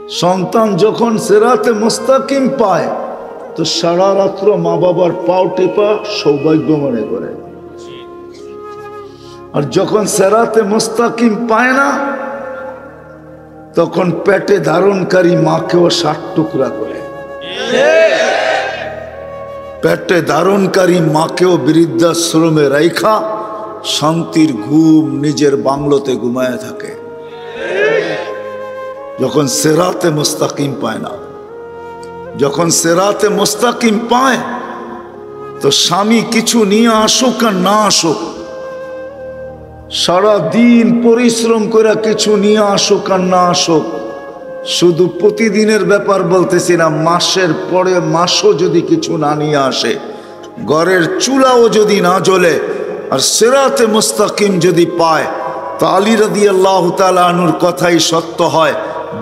সন্তান যখন সিরাতে মুস্তাকিম পায় তো সারা রাত্র মা বাবার পাও টেপা সৌভাগ্য মনে করে, আর যখন সিরাতে মুস্তাকিম পায় না তখন পেটে ধারণকারী মাকেও 60 টুকরা করে, পেটে ধারণকারী মাকেও বৃদ্ধাশ্রমে রাইখা শান্তির ঘুম নিজের বাংলোতে ঘুমায় থাকে যখন সিরাতে মুস্তাকিম পায় না। যখন সিরাতে মুস্তাকিম পায় তো স্বামী কিছু নিয়ে আসুক আর না আসুক, সারা দিন পরিশ্রম করে কিছু নিয়ে আসুক আর না আসুক, শুধু প্রতিদিনের ব্যাপার বলতেছি না, মাসের পরে মাসও যদি কিছু না নিয়ে আসে, ঘরের চুলাও যদি না জ্বলে, আর সিরাতে মুস্তাকিম যদি পায় তো আলী রাদিয়াল্লাহু তাআলা আনহুর কথাই সত্য হয়,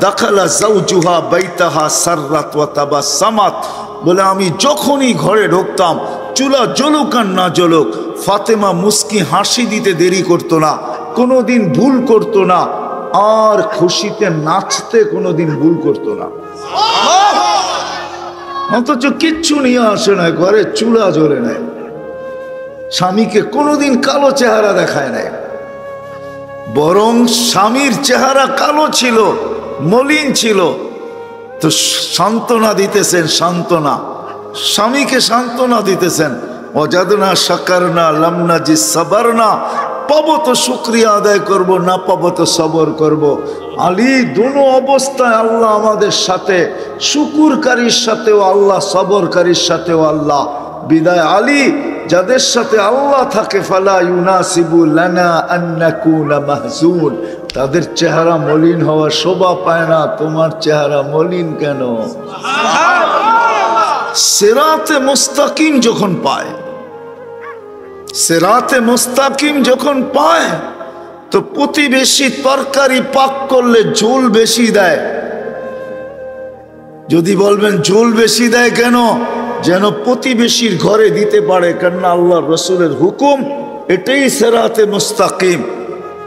দাখালা যাওজুহা বাইতাহা সাররাত ওয়া তাবাসসামাত, বলে আমি যখনই ঘরে ঢুকতাম চুলা জ্বলুক আর না জ্বলুক, ফাতেমা মুস্কি হাসি দিতে দেরি করতো না, কোনোদিন ভুল করতো না, আর খুশিতে নাচতে কোনোদিন ভুল করতো না। অথচ কিচ্ছু নিয়ে আসে না, ঘরে চুলা জ্বলে নাই, স্বামীকে কোনোদিন কালো চেহারা দেখায় নাই, বরং স্বামীর চেহারা কালো ছিল, মলিন ছিল, তো সান্ত্বনা দিতেছেন, সান্ত্বনা, স্বামীকে সান্ত্বনা দিতেছেন, ওয়াজাদনা শাকারনা লাম নাজি সাবারনা, পাবো তো শুকরিয়া আদায় করব, না পাবো তো সবর করব। আলী দুনো অবস্থায় আল্লাহ আমাদের সাথে, শুকুরকারীর সাথেও আল্লাহ, সবরকারীর সাথেও আল্লাহ। বিদায় আলী যাদের সাথে আল্লাহ থাকে, ফালা ইউনাসিবু লানা আন নাকুনা মাহজুন, তাদের চেহারা মলিন হওয়ার শোভা পায় না। তোমার চেহারা মলিন কেন? সিরাতে মুস্তাকিম যখন পায়, সিরাতে মুস্তাকিম যখন পায় তো প্রতিবেশী তরকারি পাক করলে ঝোল বেশি দেয়। যদি বলবেন ঝোল বেশি দেয় কেন? যেন প্রতিবেশীর ঘরে দিতে পারে, কেননা আল্লাহর রাসূলের হুকুম, এটাই সিরাতে মুস্তাকিম,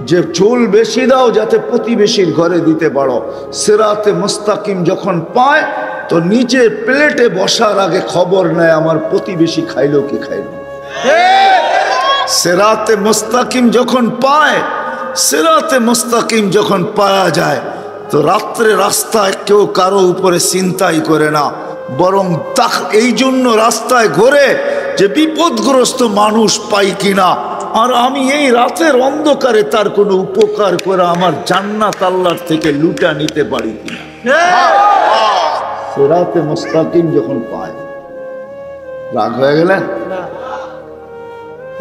যে ঝোল বেশি দাও যাতে প্রতিবেশীর ঘরে দিতে পারো। সিরাতে মুস্তাকিম যখন পায় তো নিজে প্লেটে বসার আগে খবর নেয় আমার প্রতিবেশী খাইলো কি খাইলো। সিরাতে মুস্তাকিম যখন পায়, সিরাতে মুস্তাকিম যখন পাওয়া যায় তো রাত্রে রাস্তায় কেউ কারো উপরে চিন্তাই করে না, বরং এই জন্য রাস্তায় ঘোরে যে বিপদগ্রস্ত মানুষ পাই কিনা, আর আমি এই রাতের অন্ধকারে তার কোনো উপকার করে আমার জান্নাত আল্লাহর থেকে লুটা নিতে পারি কিনা। সিরাতে মুস্তাকিম যখন পায়, রাগ হয়ে গেলেন?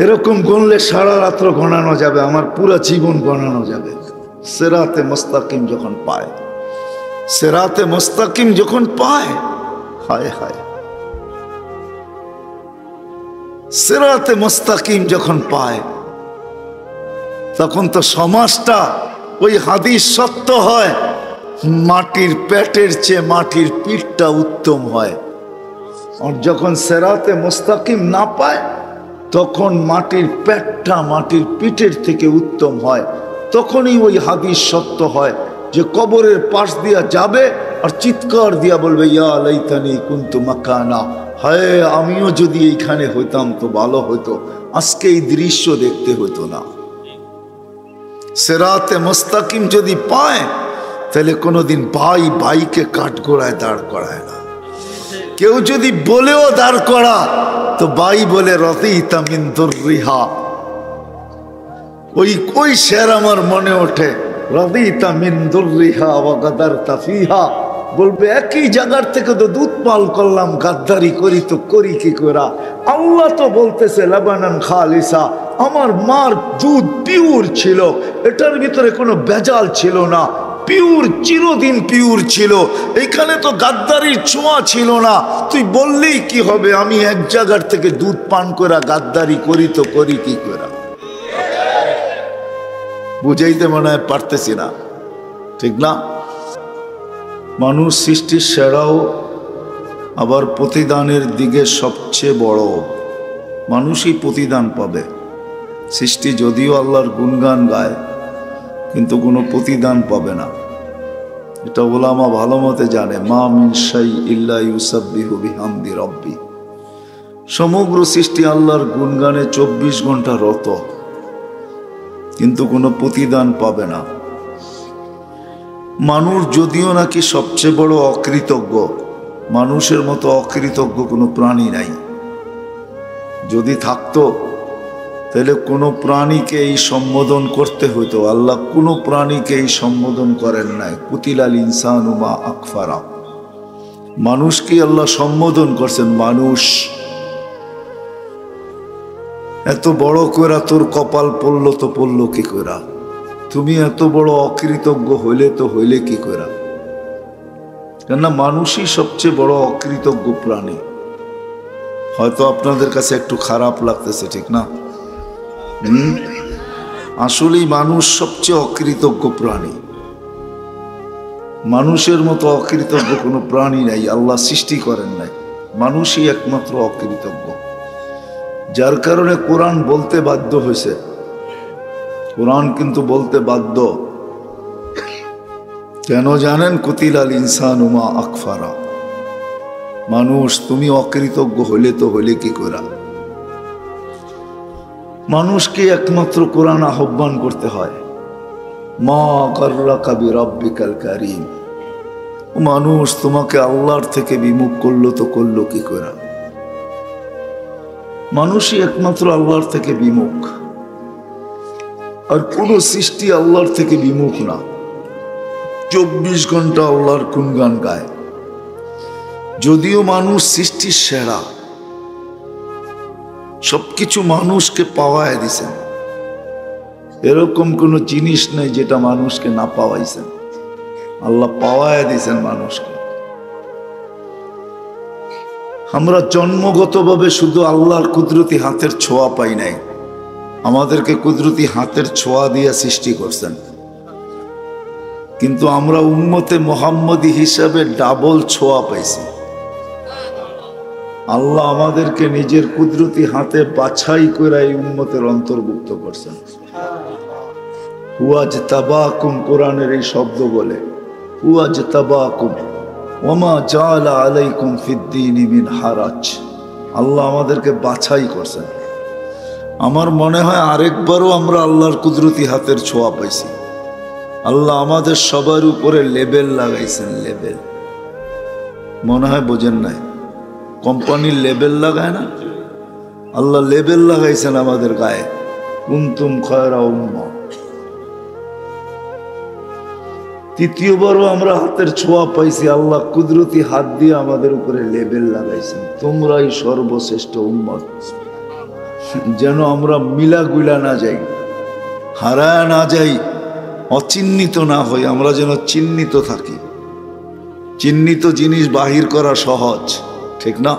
এরকম গণলে সারা রাত্র গণানো যাবে, আমার পুরা জীবন গণানো যাবে। সিরাতে মুস্তাকিম যখন পায়, সিরাতে মুস্তাকিম যখন পায়, হায় হায়, সিরাতে মুস্তাকিম যখন পায় তখন তো সমাজটা, ওই হাদিস সত্য হয়, মাটির পেটের চেয়ে মাটির পিঠটা উত্তম হয়। আর যখন সিরাতে মুস্তাকিম না পায় তখন মাটির পেটটা মাটির পিঠের থেকে উত্তম হয়। তখনই ওই হাদিস সত্য হয় যে কবরের পাশ দিয়া যাবে আর চিৎকার দিয়া বলবে, ইয়া লাইতানি কুনতু মাকানা, হায় আমিও যদি এইখানে হইতাম তো ভালো হইতো, আজকে এই দৃশ্য দেখতে হইতো না। সিরাতে মুস্তাকিম যদি পায় তাহলে কোনোদিন ভাই ভাইকে কাঠগোড়ায় দাঁড় করায় না। কেউ যদি বলেও দাঁড় করা তো ভাই বলে রাদিতা মিন দুররিহা, ওই শের আমার মনে ওঠে, রাদিতা মিন দুররিহা ওয়া গাদারতা ফিহা, বলবে একই জায়গার থেকে তো দুধ পাল করলাম, গাদ্দারি করি তো করি কি করা। আল্লাহ তো বলতেছে লাবানান খালিসা, আমার মার দুধ পিওর ছিল, এটার ভিতরে কোনো ভেজাল ছিল না, পিওর, চিরদিন পিওর ছিল, এখানে তো গাদ্দারির ছোঁয়া ছিল না। তুই বললেই কি হবে, আমি এক জায়গার থেকে দুধ পান করা গাদ্দারি করি তো করি কি করা। বুঝাইতে মনে হয় পারতেছি না, ঠিক না? মানুষ সৃষ্টির সেরাও, আবার প্রতিদানের দিকে সবচেয়ে বড়, মানুষই প্রতিদান পাবে। সৃষ্টি যদিও আল্লাহর গুণগান গায় কিন্তু কোনো প্রতিদান পাবে না। এটা ওলামা ভালো মতে জানে। মা মিন শাই ইল্লা ইউসাব্বিহু বিহামদি রাব্বি। সমগ্র সৃষ্টি আল্লাহর গুণগানে 24 ঘন্টা রত, কিন্তু কোনো প্রতিদান পাবে না। মানুষ যদিও নাকি সবচেয়ে বড় অকৃতজ্ঞ, মানুষের মতো অকৃতজ্ঞ কোনো প্রাণী নাই। যদি থাকতো তাহলে কোনো প্রাণীকে এই সম্বোধন করতে হইতো। আল্লাহ কোনো প্রাণীকে এই সম্বোধন করেন নাই। কুতিলাল ইনসানু মা আকফারা। মানুষকে আল্লাহ সম্বোধন করছেন, মানুষ এত বড় কইরা তোর কপাল পড়লো তো পড়লো কি কইরা, তুমি এত বড় অকৃতজ্ঞ হইলে কি কইরা। কেননা মানুষই সবচেয়ে বড় অকৃতজ্ঞ প্রাণী। হয়তো আপনাদের কাছে একটু খারাপ লাগতেছে, ঠিক না? আসলেই মানুষ সবচেয়ে অকৃতজ্ঞ প্রাণী। মানুষের মতো অকৃতজ্ঞ কোনো প্রাণী নাই, আল্লাহ সৃষ্টি করেন নাই। মানুষই একমাত্র অকৃতজ্ঞ, যার কারণে কোরআন বলতে বাধ্য হয়েছে। কোরআন কিন্তু বলতে বাধ্য কেন জানেন? কুতিলাল ইনসানু মা আকফারা। মানুষ তুমি অকৃতজ্ঞ হইলে কি করা। মানুষকে একমাত্র কোরআন আহ্বান করতে হয়, মা গাররাকা বিরাব্বিকাল কারীম। মানুষ তোমাকে আল্লাহর থেকে বিমুখ করলো তো করলো কি করা। মানুষই একমাত্র আল্লাহর থেকে বিমুখ, আর কোন সৃষ্টি আল্লাহর থেকে বিমুখ না। 24 ঘন্টা আল্লাহর গুণগান গায়। যদিও মানুষ সৃষ্টির সেরা, সবকিছু মানুষকে পাওয়ায় দিছেন, এরকম কোন জিনিস নেই যেটা মানুষকে না পাওয়াইছেন। আল্লাহ পাওয়ায় দিছেন মানুষকে। আমরা জন্মগতভাবে শুধু আল্লাহর কুদরতি হাতের ছোঁয়া পাই নাই, আমাদেরকে কুদরতি হাতের ছোঁয়া দিয়ে সৃষ্টি করছেন। কিন্তু আমরা উম্মতে মুহাম্মদী হিসাবে ডাবল ছোঁয়া পাইছি। আল্লাহ আমাদেরকে নিজের কুদরতি হাতে বাছাই করে এই উম্মতের অন্তর্ভুক্ত করছেন। হুয়াজতাবাকুম, কোরআনের এই শব্দ বলে, হুয়াজতাবাকুম ওমা জাআলা আলাইকুম ফিদ্দীনি মিন হারাজ। আল্লাহ আমাদেরকে বাছাই করছেন। আমার মনে হয় আরেকবারও আমরা আল্লাহর কুদরতি হাতের ছোঁয়া পাইছি। আল্লাহ আমাদের সবার উপরে লেবেল লাগাইছেন। লেবেল মনে হয় বোঝেন নাই, কোম্পানির লেবেল লাগায় না, আল্লাহ লেবেল লাগাইছেন আমাদের গায়ে, কুনতুম খায়রা উম্মাহ। তৃতীয়বারও আমরা হাতের ছোঁয়া পাইছি, আল্লাহ কুদরতি হাত দিয়ে আমাদের উপরে লেবেল লাগাইছেন, তোমরাই সর্বশ্রেষ্ঠ উম্মত। যেন আমরা মিলাগুলা না যাই, হারায় না যাই, অচিহ্নিত না হই, আমরা যেন চিহ্নিত থাকি। চিহ্নিত জিনিস বাহির করা সহজ, ঠিক না?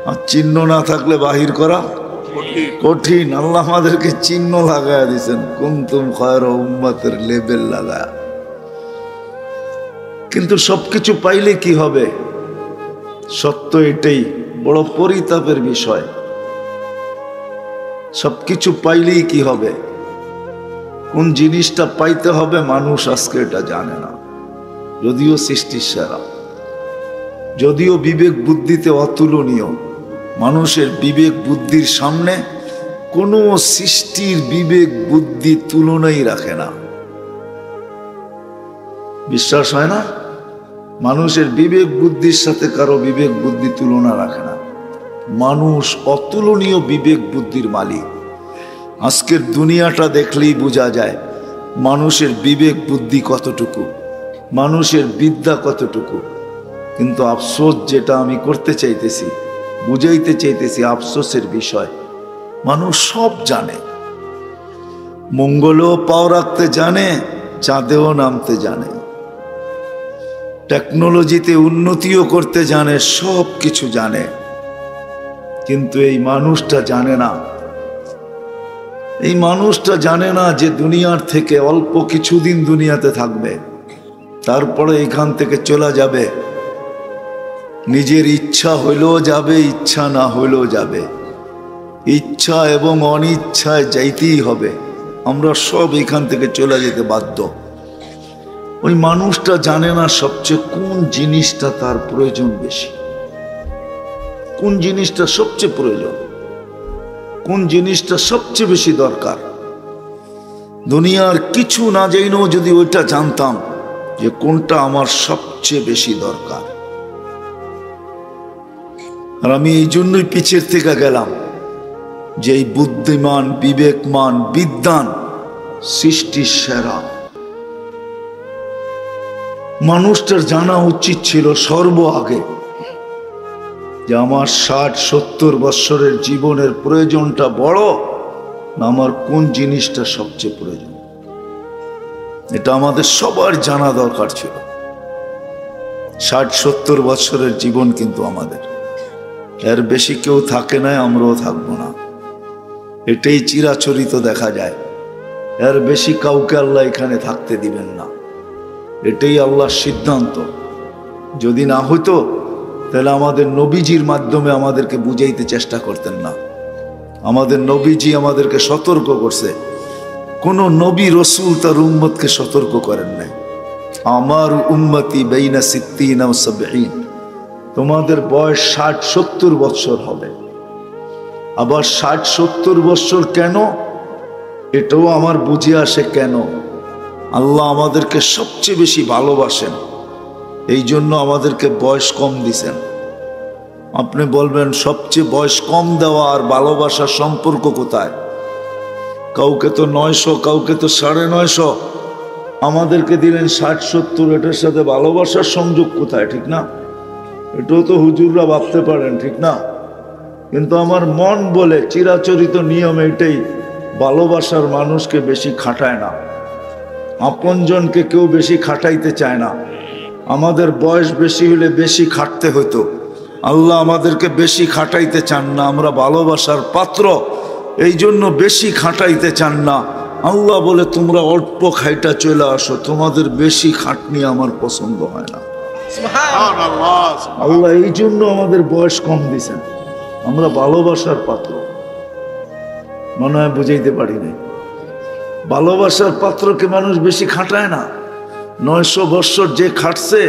আর চিহ্ন না থাকলে বাহির করা কঠিন। আল্লাহ আমাদেরকে চিহ্ন লাগায় দিয়েছেন, কুনতুম খায়রা উম্মাতের লেবেল লাগায়। কিন্তু সবকিছু পাইলে কি হবে? সত্য এটাই, বড় পরিতাপের বিষয়। সবকিছু পাইলেই কি হবে? কোন জিনিসটা পাইতে হবে মানুষ আজকে এটা জানে না। যদিও সৃষ্টির সেরা, যদিও বিবেক বুদ্ধিতে অতুলনীয়, মানুষের বিবেক বুদ্ধির সামনে কোনো সৃষ্টির বিবেক বুদ্ধি তুলনাই রাখে না। বিশ্বাস হয় না? মানুষের বিবেক বুদ্ধির সাথে কারো বিবেক বুদ্ধি তুলনা রাখে না। মানুষ অতুলনীয় বিবেক বুদ্ধির মালিক। আজকের দুনিয়াটা দেখলেই বোঝা যায় মানুষের বিবেক বুদ্ধি কতটুকু, মানুষের বিদ্যা কতটুকু। কিন্তু আফসোস, যেটা আমি করতে চাইতেছি, বুঝাইতে চাইতেছি, আফসোসের বিষয়, মানুষ সব জানে, মঙ্গলেও পাও রাখতে জানে, চাঁদেও নামতে জানে, টেকনোলজিতে উন্নতিও করতে জানে, সব কিছু জানে। কিন্তু এই মানুষটা জানে না, এই মানুষটা জানে না যে দুনিয়ার থেকে অল্প কিছুদিন দুনিয়াতে থাকবে, তারপরে এখান থেকে চলে যাবে। নিজের ইচ্ছা হইলেও যাবে, ইচ্ছা না হইলেও যাবে। ইচ্ছা এবং অনিচ্ছায় যাইতেই হবে। আমরা সব এখান থেকে চলে যেতে বাধ্য। ওই মানুষটা জানে না সবচেয়ে কোন জিনিসটা তার প্রয়োজন বেশি, কোন জিনিসটা সবচেয়ে প্রয়োজন, কোন জিনিসটা সবচেয়ে বেশি দরকার। দুনিয়ার কিছু না জেনেও যদি ওইটা জানতাম যে কোনটা আমার সবচেয়ে বেশি দরকার। আর আমি এই জন্যই পিছের থেকে গেলাম যে এই বুদ্ধিমান, বিবেকমান, বিদ্বান, সৃষ্টির সেরা মানুষটার জানা উচিত ছিল সর্ব আগে যে আমার 60-70 বৎসরের জীবনের প্রয়োজনটা বড় না আমার কোন জিনিসটা সবচেয়ে প্রয়োজন। এটা আমাদের সবার জানা দরকার ছিল। 60-70 বৎসরের জীবন কিন্তু আমাদের, এর বেশি কেউ থাকে না, আমরাও থাকবো না। এটাই চিরাচরিত দেখা যায়। এর বেশি কাউকে আল্লাহ এখানে থাকতে দিবেন না, এটাই আল্লাহর সিদ্ধান্ত। যদি না হতো তাহলে আমাদের নবীজির মাধ্যমে আমাদেরকে বুঝাইতে চেষ্টা করতেন না। আমাদের নবীজি আমাদেরকে সতর্ক করছে, কোন নবী রসুল তার উম্মতকে সতর্ক করেন নাই। আমার উম্মতি বাইনা 60 ও 70, তোমাদের বয়স 60-70 বৎসর হবে। আবার 60-70 বৎসর কেন, এটাও আমার বুঝে আসে কেন। আল্লাহ আমাদেরকে সবচেয়ে বেশি ভালোবাসেন, এই জন্য আমাদেরকে বয়স কম দিছেন। আপনি বলবেন সবচেয়ে বয়স কম দেওয়া আর ভালোবাসার সম্পর্ক কোথায়? কাউকে তো 900, কাউকে তো 950, আমাদেরকে দিলেন 60-70। এটার সাথে ভালোবাসার সংযোগ কোথায়? ঠিক না? এটাও তো হুজুররা ভাবতে পারেন, ঠিক না? কিন্তু আমার মন বলে চিরাচরিত নিয়ম এটাই, ভালোবাসার মানুষকে বেশি খাটায় না, আপনজনকে কেউ বেশি খাটাইতে চায় না। আমাদের বয়স বেশি হলে বেশি খাটতে হতো, আল্লাহ আমাদেরকে বেশি খাটাইতে চান না। আমরা ভালোবাসার পাত্র, এই জন্য বেশি খাটাইতে চান না। আল্লাহ বলে তোমরা অল্প খাইটা চলে আসো, তোমাদের বেশি খাটনি আমার পছন্দ হয় না। আল্লাহ এই জন্য আমাদের বয়স কম দিছেন, আমরা ভালোবাসার পাত্র। মনে হয় বুঝাইতে পারি নাই। ভালোবাসার পাত্রকে মানুষ বেশি খাটায় না। 900 বৎসর যে খাটছে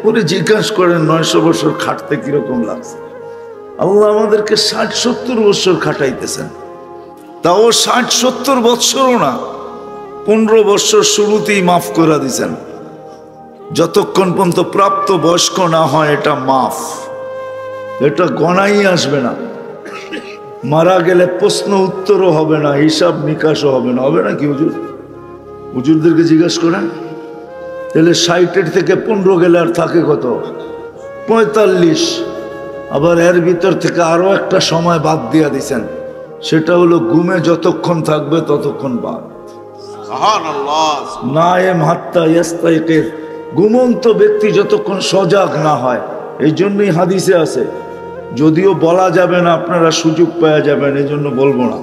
ওরে জিজ্ঞাসা করেন 900 বৎসর খাটতে কিরকম লাগছে। আল্লাহ আমাদেরকে 60-70 বৎসর খাটাইতেছেন, তাও 60-70 বৎসরও না, 15 বৎসর শুরুতেই মাফ করে দিছেন। যতক্ষণ পর্যন্ত প্রাপ্ত বয়স্ক না হয় এটা মাফ, এটা গণাই আসবে না। মারা গেলে প্রশ্ন উত্তরও হবে না, হিসাব নিকাশও হবে না। হবে না কি হুজুর? হুজুরদেরকে জিজ্ঞাসা করেন। তাহলে 60 থেকে 15 গেলে আর থাকে কত? 45। আবার এর ভিতর থেকে আরো একটা সময় বাদ দিয়া দিছেন, সেটা হলো ঘুমে যতক্ষণ থাকবে ততক্ষণ বাদ। নায়েম হাত্তা ইয়াস্তাইকিজ, ঘুমন্ত ব্যক্তি যতক্ষণ সজাগ না হয়। এই জন্যই হাদিসে আছে, যদিও বলা যাবে না, আপনারা সুযোগ পাওয়া যাবেন, এই জন্য বলবো না।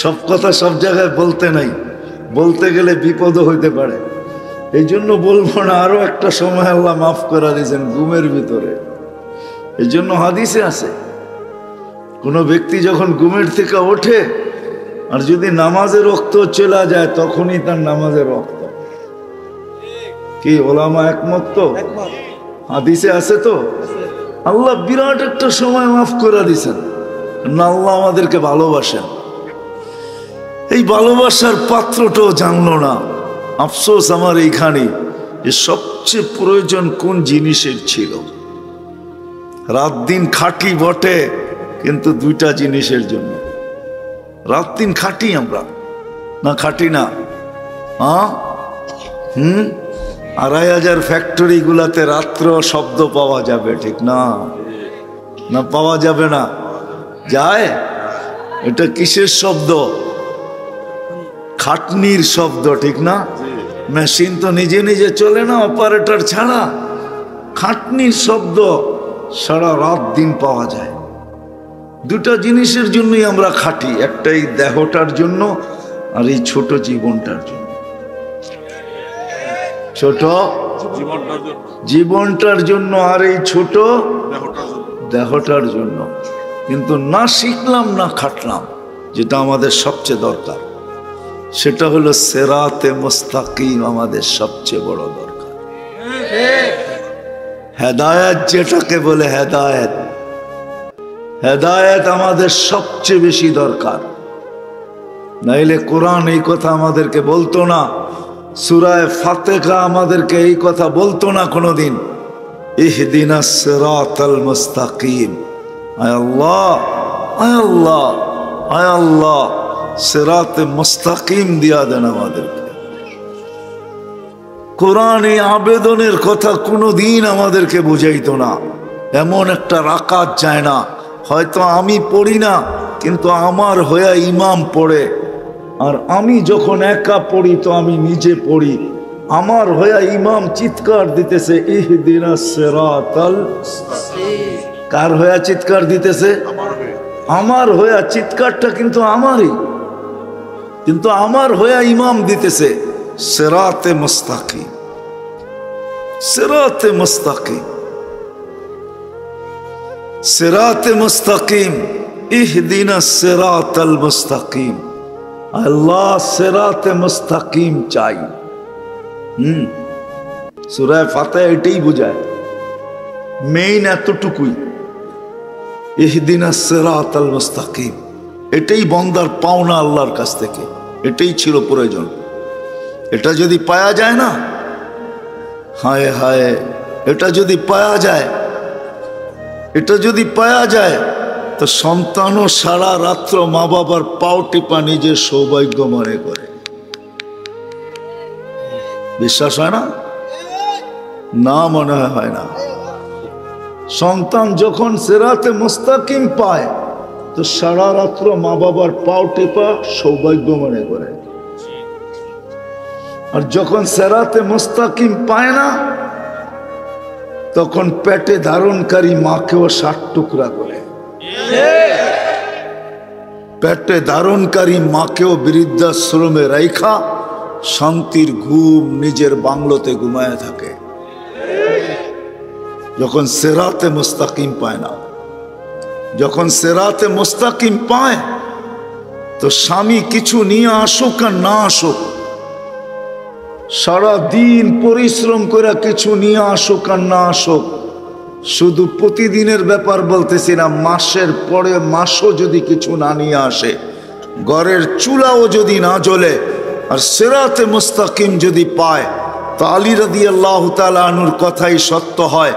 সব কথা সব জায়গায় বলতে নাই, বলতে গেলে বিপদও হইতে পারে, এই জন্য বলবো না। আরো একটা সময় আল্লাহ মাফ করে দিয়েছেন ঘুমের ভিতরে। এই জন্য হাদিসে আছে, কোন ব্যক্তি যখন ঘুমের থেকে ওঠে আর যদি নামাজের রক্ত চলে যায় তখনই তার নামাজের রক্ত। কি ওলামা একমত? তো হাদিসে আছে তো। আল্লাহ বিরাট একটা সময় মাফ করে দিয়েছেন না, আল্লাহ আমাদেরকে ভালোবাসেন। এই ভালোবাসার পাত্রটাও জানলো না। আফসোস আমার এইখানে, যে সবচেয়ে প্রয়োজন কোন জিনিসের ছিল। রাত দিন খাটি বটে, কিন্তু দুইটা জিনিসের জন্য। রাত দিন খাটি আমরা, না খাটি না? 2500 ফ্যাক্টরি গুলাতে রাত্র শব্দ পাওয়া যাবে, ঠিক না? না পাওয়া যাবে না? যায়। এটা কিসের শব্দ? খাটনির শব্দ, ঠিক না? মেশিন তো নিজে নিজে চলে না অপারেটর ছাড়া। খাটনির শব্দ সারা রাত দিন পাওয়া যায়। দুটা জিনিসের জন্যই আমরা খাটি, একটা এই দেহটার জন্য আর এই ছোট জীবনটার জন্য। ছোট জীবনটার জন্য আর এই ছোট দেহটার জন্য। কিন্তু না শিখলাম না খাটলাম, যেটা আমাদের সবচেয়ে দরকার। সেটা হলো সিরাতে মুস্তাকিম আমাদের সবচেয়ে বড় দরকার। হেদায়েত যেটাকে বলে হেদায়েত, হেদায়েত আমাদের সবচেয়ে বেশি দরকার। নাইলে কোরআন এই কথা আমাদেরকে বলতো না, সূরা ফাতিহা আমাদেরকে এই কথা বলতো না কোনোদিন, ইহদিনাস সিরাতাল মুস্তাকিম। আয় আল্লাহ, আয় আল্লাহ, আয় আল্লাহ, সিরাতে মুস্তাকিম দিয়া দেন আমাদেরকে। কোরআন এই আবেদনের কথা কোনোদিন আমাদেরকে বুঝাইতো না। এমন একটা রাকাত যায় না, হয়তো আমি পড়ি না, কিন্তু আমার হয়ে ইমাম পড়ে, আর আমি যখন একা পড়ি তো আমি নিজে পড়ি, আমার হয়ে ইমাম চিৎকার দিতেছে ইহদিনাস সিরাতাল মুস্তাকিম। কার হয়ে চিৎকার দিতেছে? আমার হয়ে। চিৎকারটা কিন্তু আমারই, কিন্তু আমার হয়ে ইমাম দিতেছে সিরাতে মুস্তাকিম, সিরাতে মুস্তাকিম, সিরাতে মুস্তাকিম, ইহদিনাস সিরাতাল মুস্তাকিম। আল্লাহ সিরাতে মুস্তাকিম চাই। সূরা ফাতিহা এটাই বোঝায়, মেইন এতটুকুই, ইহদিনাস সিরাতাল মুস্তাকিম। এটাই বান্দার পাওনা আল্লাহর কাছ থেকে, এটাই ছিল প্রয়োজন। এটা যদি পাওয়া যায় না, হায় হায়, এটা যদি পাওয়া যায়, এটা যদি পাওয়া যায়, তো সন্তানও সারা রাত্র মা বাবার পাও টিপা নিজের সৌভাগ্য মনে করে। বিশ্বাস হয় না? না, মনে হয় না। সন্তান যখন সিরাতে মুস্তাকিম পায় তো সারা রাত্র মা বাবার পাও টেপা সৌভাগ্য মনে করে। আর যখন সিরাতে মুস্তাকিম পায় না, তখন পেটে ধারণকারী মাকেও 60 টুকরা করে। পেটে ধারণকারী মাকেও বৃদ্ধাশ্রমে রাইখা শান্তির ঘুম নিজের বাংলোতে ঘুমায় থাকে, যখন সিরাতে মুস্তাকিম পায় না। যখন সিরাতে মুস্তাকিম পায় তো স্বামী কিছু নিয়ে আসুক আর না আসুক, সারা দিন পরিশ্রম করে কিছু নিয়ে আসুক আর না আসুক, শুধু প্রতিদিনের ব্যাপার বলতেছি না, মাসের পরে মাসও যদি কিছু না নিয়ে আসে, ঘরের চুলাও যদি না জ্বলে, আর সিরাতে মুস্তাকিম যদি পায়, তো আলী রাদিয়াল্লাহু তাআলা আনহুর কথাই সত্য হয়,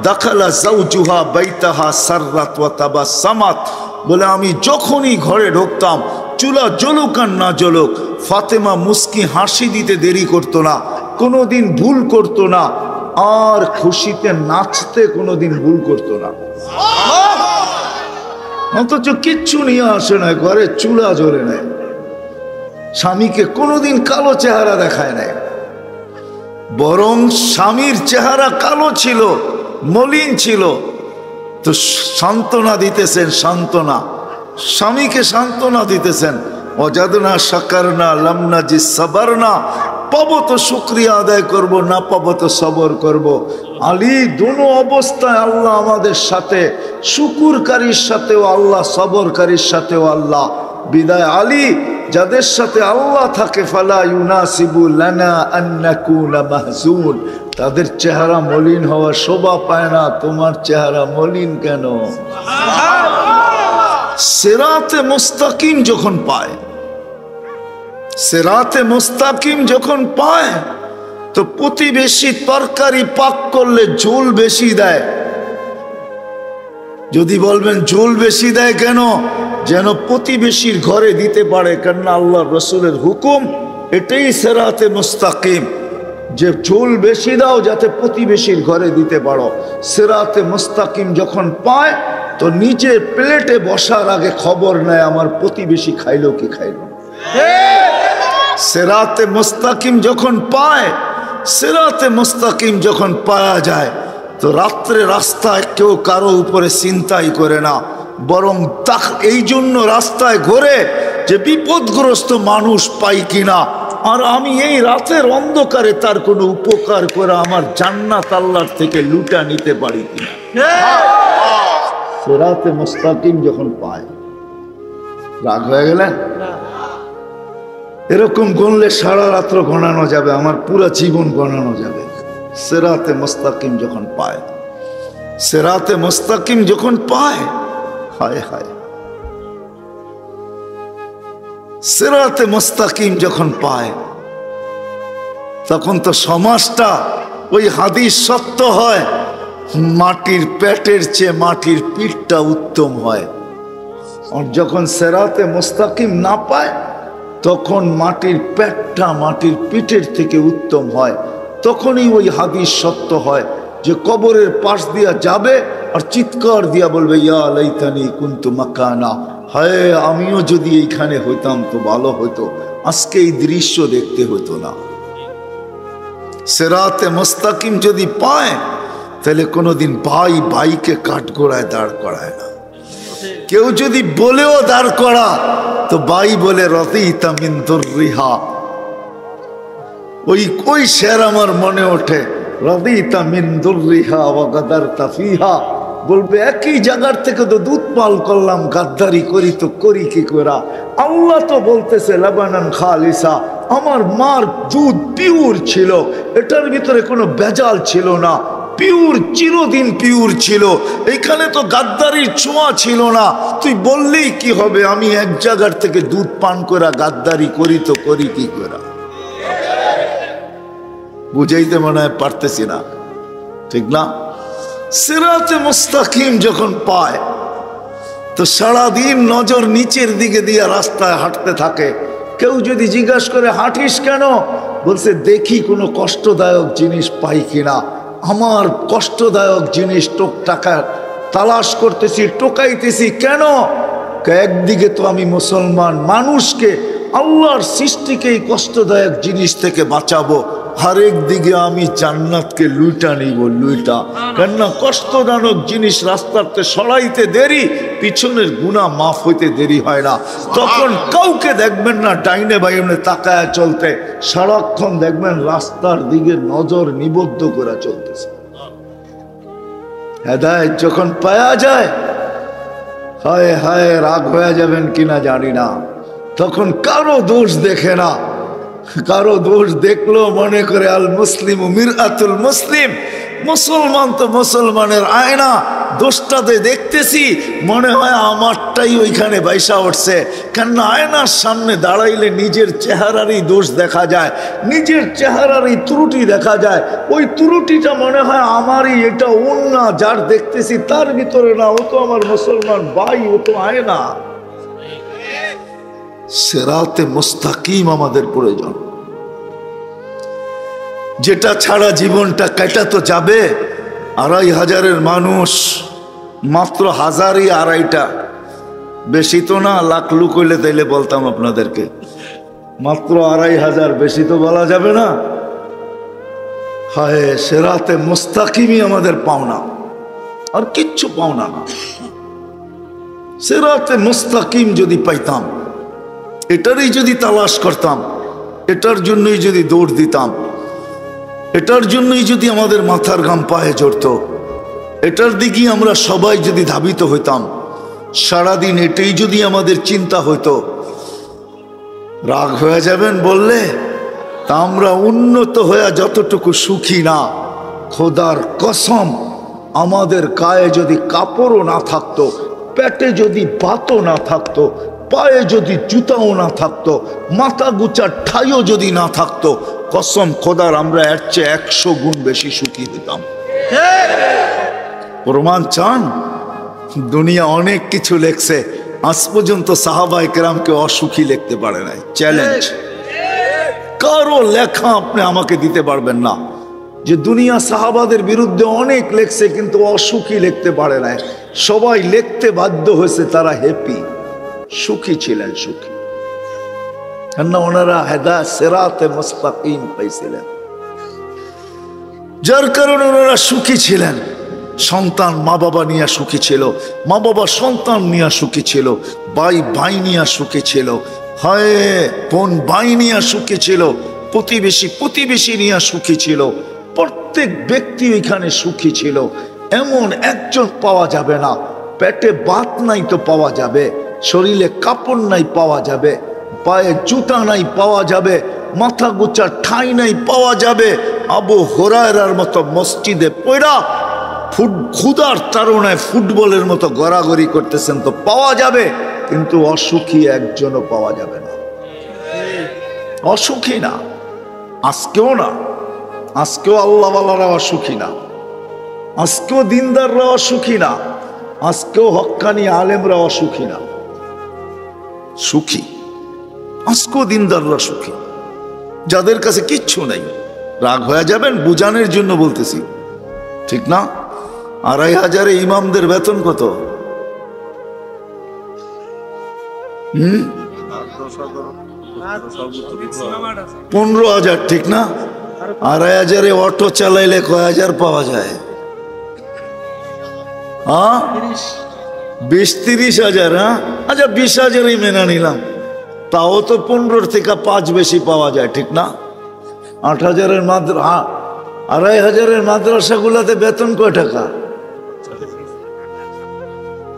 দাখালা যাওজুহা বাইতাহা সাররাত ওয়া তাবাসসামাত। বলে আমি যখনই ঘরে ঢুকতাম, চুলা জ্বলুক আর না জ্বলুক, ফাতেমা মুস্কি হাসি দিতে দেরি করতো না, কোনোদিন ভুল করতো না, আর খুশিতে নাচতে কোনোদিন ভুল করতো না। অথচ কিচ্ছু নিয়ে আসে না, ঘরে চুলা জ্বলে নেয়, স্বামীকে কোনোদিন কালো চেহারা দেখায় নাই, বরং স্বামীর চেহারা কালো ছিল, মলিন ছিল, তো সান্ত্বনা দিতেছেন, সান্ত্বনা, স্বামীকে সান্ত্বনা দিতেছেন, ওয়াজাদনা শাকারনা লাম নাজিদ সাবারনা। পাবো তো শুকরিয়া আদায় করব, না পাবো তো সবর করব। আলী দুনো অবস্থায় আল্লাহ আমাদের সাথে, শুকুরকারীর সাথেও আল্লাহ, সবরকারীর সাথেও আল্লাহ। বিদায় আলী, যাদের সাথে আল্লাহ থাকে, ফালা ইউনাসিবু লানা আন নাকুনা মাহজুন, তাদের চেহারা মলিন হওয়া শোভা পায় না। তোমার চেহারা মলিন কেন? সিরাতে মুস্তাকিম যখন পায়, সিরাতে মুস্তাকিম যখন পায়, তো প্রতিবেশী তরকারি পাক করলে ঝোল বেশি দেয়। যদি বলবেন ঝোল বেশি দেয় কেন? যেন প্রতিবেশীর ঘরে দিতে পারে, কেননা আল্লাহ রসুলের হুকুম এটাই সিরাতে মুস্তাকিম, যে ঝোল বেশি দাও যাতে প্রতিবেশীর ঘরে দিতে পারো। সিরাতে মুস্তাকিম যখন পায় তো নিজে প্লেটে বসার আগে খবর নেয় আমার প্রতিবেশী খাইলো কি খাইলো। সিরাতে মুস্তাকিম যখন পায়, সিরাতে মুস্তাকিম যখন পাওয়া যায়, তো রাত্রে রাস্তায় কেউ কারো উপরে চিন্তাই করে না, বরং এই জন্য রাস্তায় ঘোরে যে বিপদগ্রস্ত মানুষ পাই কিনা, আর আমি এই রাতের অন্ধকারে তার কোনো উপকার করে আমার জান্নাত আল্লাহর থেকে লুটা নিতে পারি কিনা। সিরাতে মুস্তাকিম যখন পায়, রাগ হয়ে গেলেন? এরকম গণলে সারা রাত্র গণানো যাবে, আমার পুরো জীবন গণানো যাবে। সিরাতে মুস্তাকিম যখন পায়, সিরাতে মুস্তাকিম যখন পায়, হায় হায়, সিরাতে মুস্তাকিম যখন পায়, তখন তো সমাজটা ওই হাদিস সত্য হয়, মাটির পেটের চেয়ে মাটির পিঠটা উত্তম হয়। আর যখন সিরাতে মুস্তাকিম না পায়, তখন মাটির পেটটা মাটির পিঠের থেকে উত্তম হয়। তখনই ওই হাদিস সত্য হয় যে কবরের পাশ দিয়া যাবে আর চিৎকার দিয়া বলবে, ইয়া লাইতানি কুনতু মাকানা, হায় আমিও যদি এইখানে হইতাম তো ভালো হতো, আজকে এই দৃশ্য দেখতে হতো না। সিরাতে মুস্তাকিম যদি পায়, তাহলে কোনোদিন ভাই ভাইকে কাঠগোড়ায় দাঁড় করায় না। কেউ যদি বলেও দাঁড় করা, তো ভাই বলে রদিতা মিন দুররিহা। ওই শের আমার মনে ওঠে, রদিতা মিন দুররিহা ওয়া গাদারতা ফিহা। বলবে একই জায়গার থেকে তো দুধ পাল করলাম, গাদ্দারি করি তো করি কি করা। আল্লাহ তো বলতেছে লাবানান খালিসা, আমার মার দুধ পিওর ছিল, এটার ভিতরে কোনো ভেজাল ছিল না, পিওর, চিরদিন পিওর ছিল, এখানে তো গাদ্দারির ছোঁয়া ছিল না। তুই বললেই কি হবে, আমি এক জায়গার থেকে দুধ পান করা গাদ্দারি করি তো করি কি করা। বুঝাইতে মনে হয় পারতেছি না, ঠিক না? সিরাতে মুস্তাকিম যখন পায়, তো সারাদিন নজর নিচের দিকে দিয়ে রাস্তায় হাঁটতে থাকে। কেউ যদি জিজ্ঞাসা করে হাঁটিস কেন, বলছে দেখি কোনো কষ্টদায়ক জিনিস পাই কিনা। আমার কষ্টদায়ক জিনিস টাকা তালাশ করতেছি, টোকাইতেছি। কেন? একদিকে তো আমি মুসলমান, মানুষকে, আল্লাহর সৃষ্টিকে এই কষ্টদায়ক জিনিস থেকে বাঁচাবো, আরেক দিকে আমি জান্নাতকে লুইটা নিব, লুইটা। কেননা কষ্টদায়ক জিনিস রাস্তাতে সরাইতে দেরি, পিছনের গুনাহ মাফ হইতে দেরি হয় না। তখন কাউকে দেখবেন না ডাইনে বাইনে তাকায় চলতে, সারাক্ষণ দেখবেন রাস্তার দিকে নজর নিবদ্ধ করে চলতেছে। হেদায়েত যখন পাওয়া যায়, হায় হায়, রাগ হয়ে যাবেন কিনা জানি না, তখন কারো দোষ দেখে না। কারো দোষ দেখলো মনে করে আল মুসলিম মিরআতুল মুসলিম, মুসলমান তো মুসলমানের আয়না, দোষটাতে দেখতেছি মনে হয় আমারটাই ওইখানে বাইসা উঠছে। কেন আয়নার সামনে দাঁড়াইলে নিজের চেহারারই দোষ দেখা যায়, নিজের চেহারারই ত্রুটি দেখা যায়। ওই ত্রুটিটা মনে হয় আমারই, এটা অন্য যার দেখতেছি তার ভিতরে না, ও তো আমার মুসলমান ভাই, ও তো আয়না। সিরাতে মুস্তাকিম আমাদের প্রয়োজন, যেটা ছাড়া জীবনটা কেটে তো যাবে। ২৫০০-এর মানুষ, মাত্র ১০০০ই ২৫টা, বেশি তো না। লাখ লুক হইলে তাইলে বলতাম আপনাদেরকে, মাত্র ২৫০০, বেশি তো বলা যাবে না। হায়, সিরাতে মুস্তাকিমই আমাদের পাওনা, আর কিচ্ছু পাওনা না। সিরাতে মুস্তাকিম যদি পাইতাম, এটারই যদি তালাশ করতাম, এটার জন্যই যদি দৌড় দিতাম, এটার জন্যই যদি আমাদের মাথার ঘাম পায়ে জড়ত, এটার দিকে আমরা সবাই যদি ধাবিত হইতাম, সারাদিন এটাই যদি আমাদের চিন্তা হইতো, রাগ হয়ে যাবেন বললে, তা আমরা উন্নত হয়ে যতটুকু সুখী না, খোদার কসম, আমাদের গায়ে যদি কাপড়ও না থাকতো, পেটে যদি ভাতও না থাকতো, পায়ে যদি জুতাও না থাকতো, মাথা গুচার ঠাইও যদি না থাকতো, কসম খোদার আমরা এর চেয়ে ১০০ গুণ বেশি সুখী হতাম। প্রমাণ চান? দুনিয়া অনেক কিছু লেখছে, আজ পর্যন্ত সাহাবায়ে কেরামকে অসুখী লিখতে পারে নাই। চ্যালেঞ্জ, কারো লেখা আপনি আমাকে দিতে পারবেন না যে দুনিয়া সাহাবাদের বিরুদ্ধে অনেক লেখছে কিন্তু অসুখী লিখতে পারে নাই। সবাই লিখতে বাধ্য হয়েছে তারা হ্যাপি, সুখী ছিলেন, সুখী। কেননা ওনারা হেদায়েত সিরাতে মুস্তাকিম পাইছিলেন, যার কারণে ওনারা সুখী ছিলেন। সন্তান মা বাবা নিয়ে সুখী ছিল, মা বাবা সন্তান নিয়ে সুখী ছিল, ভাই ভাই নিয়ে সুখী ছিল, হায় বোন ভাই নিয়ে সুখী ছিল, প্রতিবেশী প্রতিবেশী নিয়ে সুখী ছিল, প্রত্যেক ব্যক্তি ওইখানে সুখী ছিল। এমন একজন পাওয়া যাবে না, পেটে ভাত নাই তো পাওয়া যাবে, শরীরে কাপড় নাই পাওয়া যাবে, পায়ে জুতা নাই পাওয়া যাবে, মাথা গোছা ঠাঁই নাই পাওয়া যাবে। আবু হুরায়রার মতো মসজিদে পড়া ক্ষুধার তাড়নায় ফুটবলের মতো গড়াগড়ি করতেছেন তো পাওয়া যাবে, কিন্তু অসুখী একজনও পাওয়া যাবে না। অসুখী না, আজকেও না, আজকেও আল্লাহওয়ালারা অসুখী না, আজকেও দিনদাররা অসুখী না, আজকেও হক্কানি আলেমরা অসুখী না। সুখী আজকেও দিনদাররা সুখী, যাদের কাছে কিচ্ছু নাই। রাগ হয়ে যাবেন, বুঝানোর জন্য বলতেছি, ঠিক না? 2500 ইমামদের বেতন কত? 15,000, ঠিক না? 2500 অটো চালাইলে কয় হাজার পাওয়া যায়? 20-30,000। হ্যাঁ, আচ্ছা 20,000ই মেনে নিলাম, তাও তো 15 থেকে 5 বেশি পাওয়া যায়, ঠিক না? 8,000-এর 2,500-এর মাদ্রাসাগুলাতে বেতন কয় টাকা?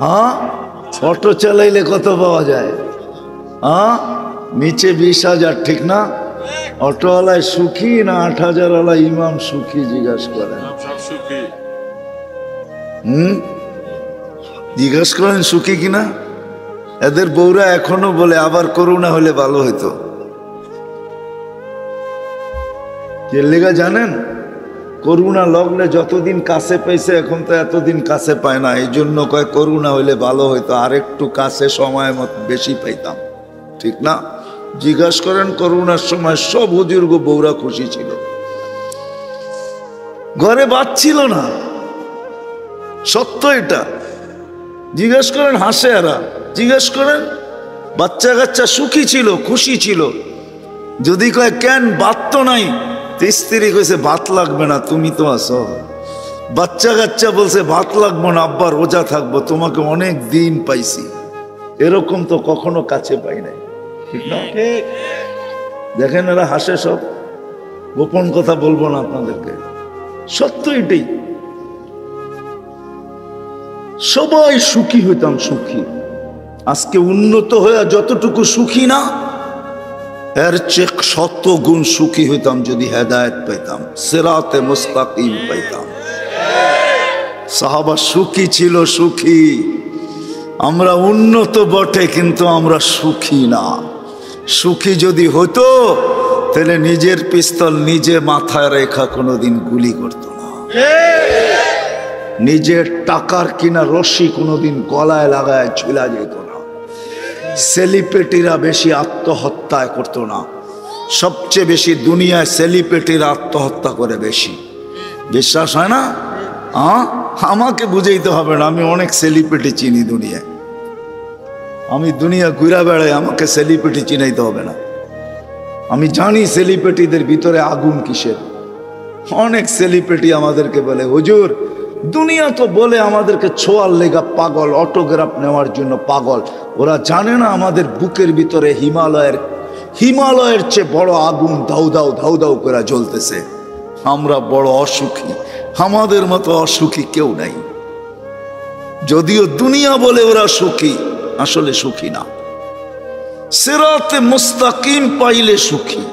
হ্যাঁ, অটো চালাইলে কত পাওয়া যায়? হ্যাঁ, নিচে 20,000, ঠিক না? অটোওয়ালায় সুখী না 8,000-ওয়ালা ইমাম সুখী? জিজ্ঞাসা করেন। জিজ্ঞাসা করেন সুখী কিনা। এদের বউরা এখনো বলে আবার করোনা হলে ভালো হইতো। কে লেগা জানেন? করোনা লগ্নে যতদিন কাছে পাইছে, এখন তো এতদিন কাছে পায় না, এই জন্য কয় করোনা হইলে ভালো হইতো, আর একটু কাছে সময় মতো বেশি পাইতাম, ঠিক না? জিজ্ঞাসা করেন করোনার সময় সব হুজুর্গ বউরা খুশি ছিল, ঘরে বাচ্ছিল না, সত্য এটা। জিজ্ঞেস করেন হাসে এরা, জিজ্ঞেস করেন বাচ্চা কাচ্চা সুখী ছিল, খুশি ছিল। যদি কয় কেন বাত তো নাই, স্ত্রী কইছে ভাত লাগবে না, তুমি তো আছো। বাচ্চা কাচ্চা বলছে ভাত লাগবো না, আব্বা রোজা থাকবো, তোমাকে অনেক দিন পাইছি। এরকম তো কখনো কাছে পাই নাই, ঠিক না? দেখেন এরা হাসে, সব গোপন কথা বলবো না আপনাদেরকে, সত্য এটাই। সবাই সুখী হইতাম, সুখী। আজকে উন্নত হয়ে যতটুকু সুখী না, এর চেয়ে 100 গুণ সুখী হইতাম যদি হেদায়েত পাইতাম, সিরাতে মুস্তাকিম পাইতাম। সাহাবা সুখী ছিল, সুখী। আমরা উন্নত বটে, কিন্তু আমরা সুখী না। সুখী যদি হতো তাহলে নিজের পিস্তল নিজে মাথায় রেখা কোনোদিন গুলি করতো না, নিজের টাকার কিনা রশি কোনোদিন গলায় লাগায় ঝুলা যেত না, সেলিব্রিটিরা বেশি আত্মহত্যায় করতো না। সবচেয়ে বেশি দুনিয়ায় সেলিব্রিটিরা আত্মহত্যা করে বেশি। বিশ্বাস হয় না? আমাকে বুঝাইতে হবে না, আমি অনেক সেলিব্রিটি চিনি দুনিয়ায়। আমি দুনিয়া ঘুরা বেড়াই, আমাকে সেলিব্রিটি চিনাইতে হবে না। আমি জানি সেলিব্রিটিদের ভিতরে আগুন কিসের। অনেক সেলিব্রিটি আমাদেরকে বলে হুজুর, দুনিয়া তো বলে আমাদেরকে ছোঁয়ার লেগা পাগল, অটোগ্রাফ নেওয়ার জন্য পাগল। ওরা জানে না আমাদের বুকের ভিতরে হিমালয়ের চেয়ে বড় আগুন ধাউ ধাউ ধাউ ধাউ করে জ্বলতেছে। আমরা বড় অসুখী, আমাদের মতো অসুখী কেউ নাই। যদিও দুনিয়া বলে ওরা সুখী, আসলে সুখী না। সিরাতে মুস্তাকিম পাইলে সুখী।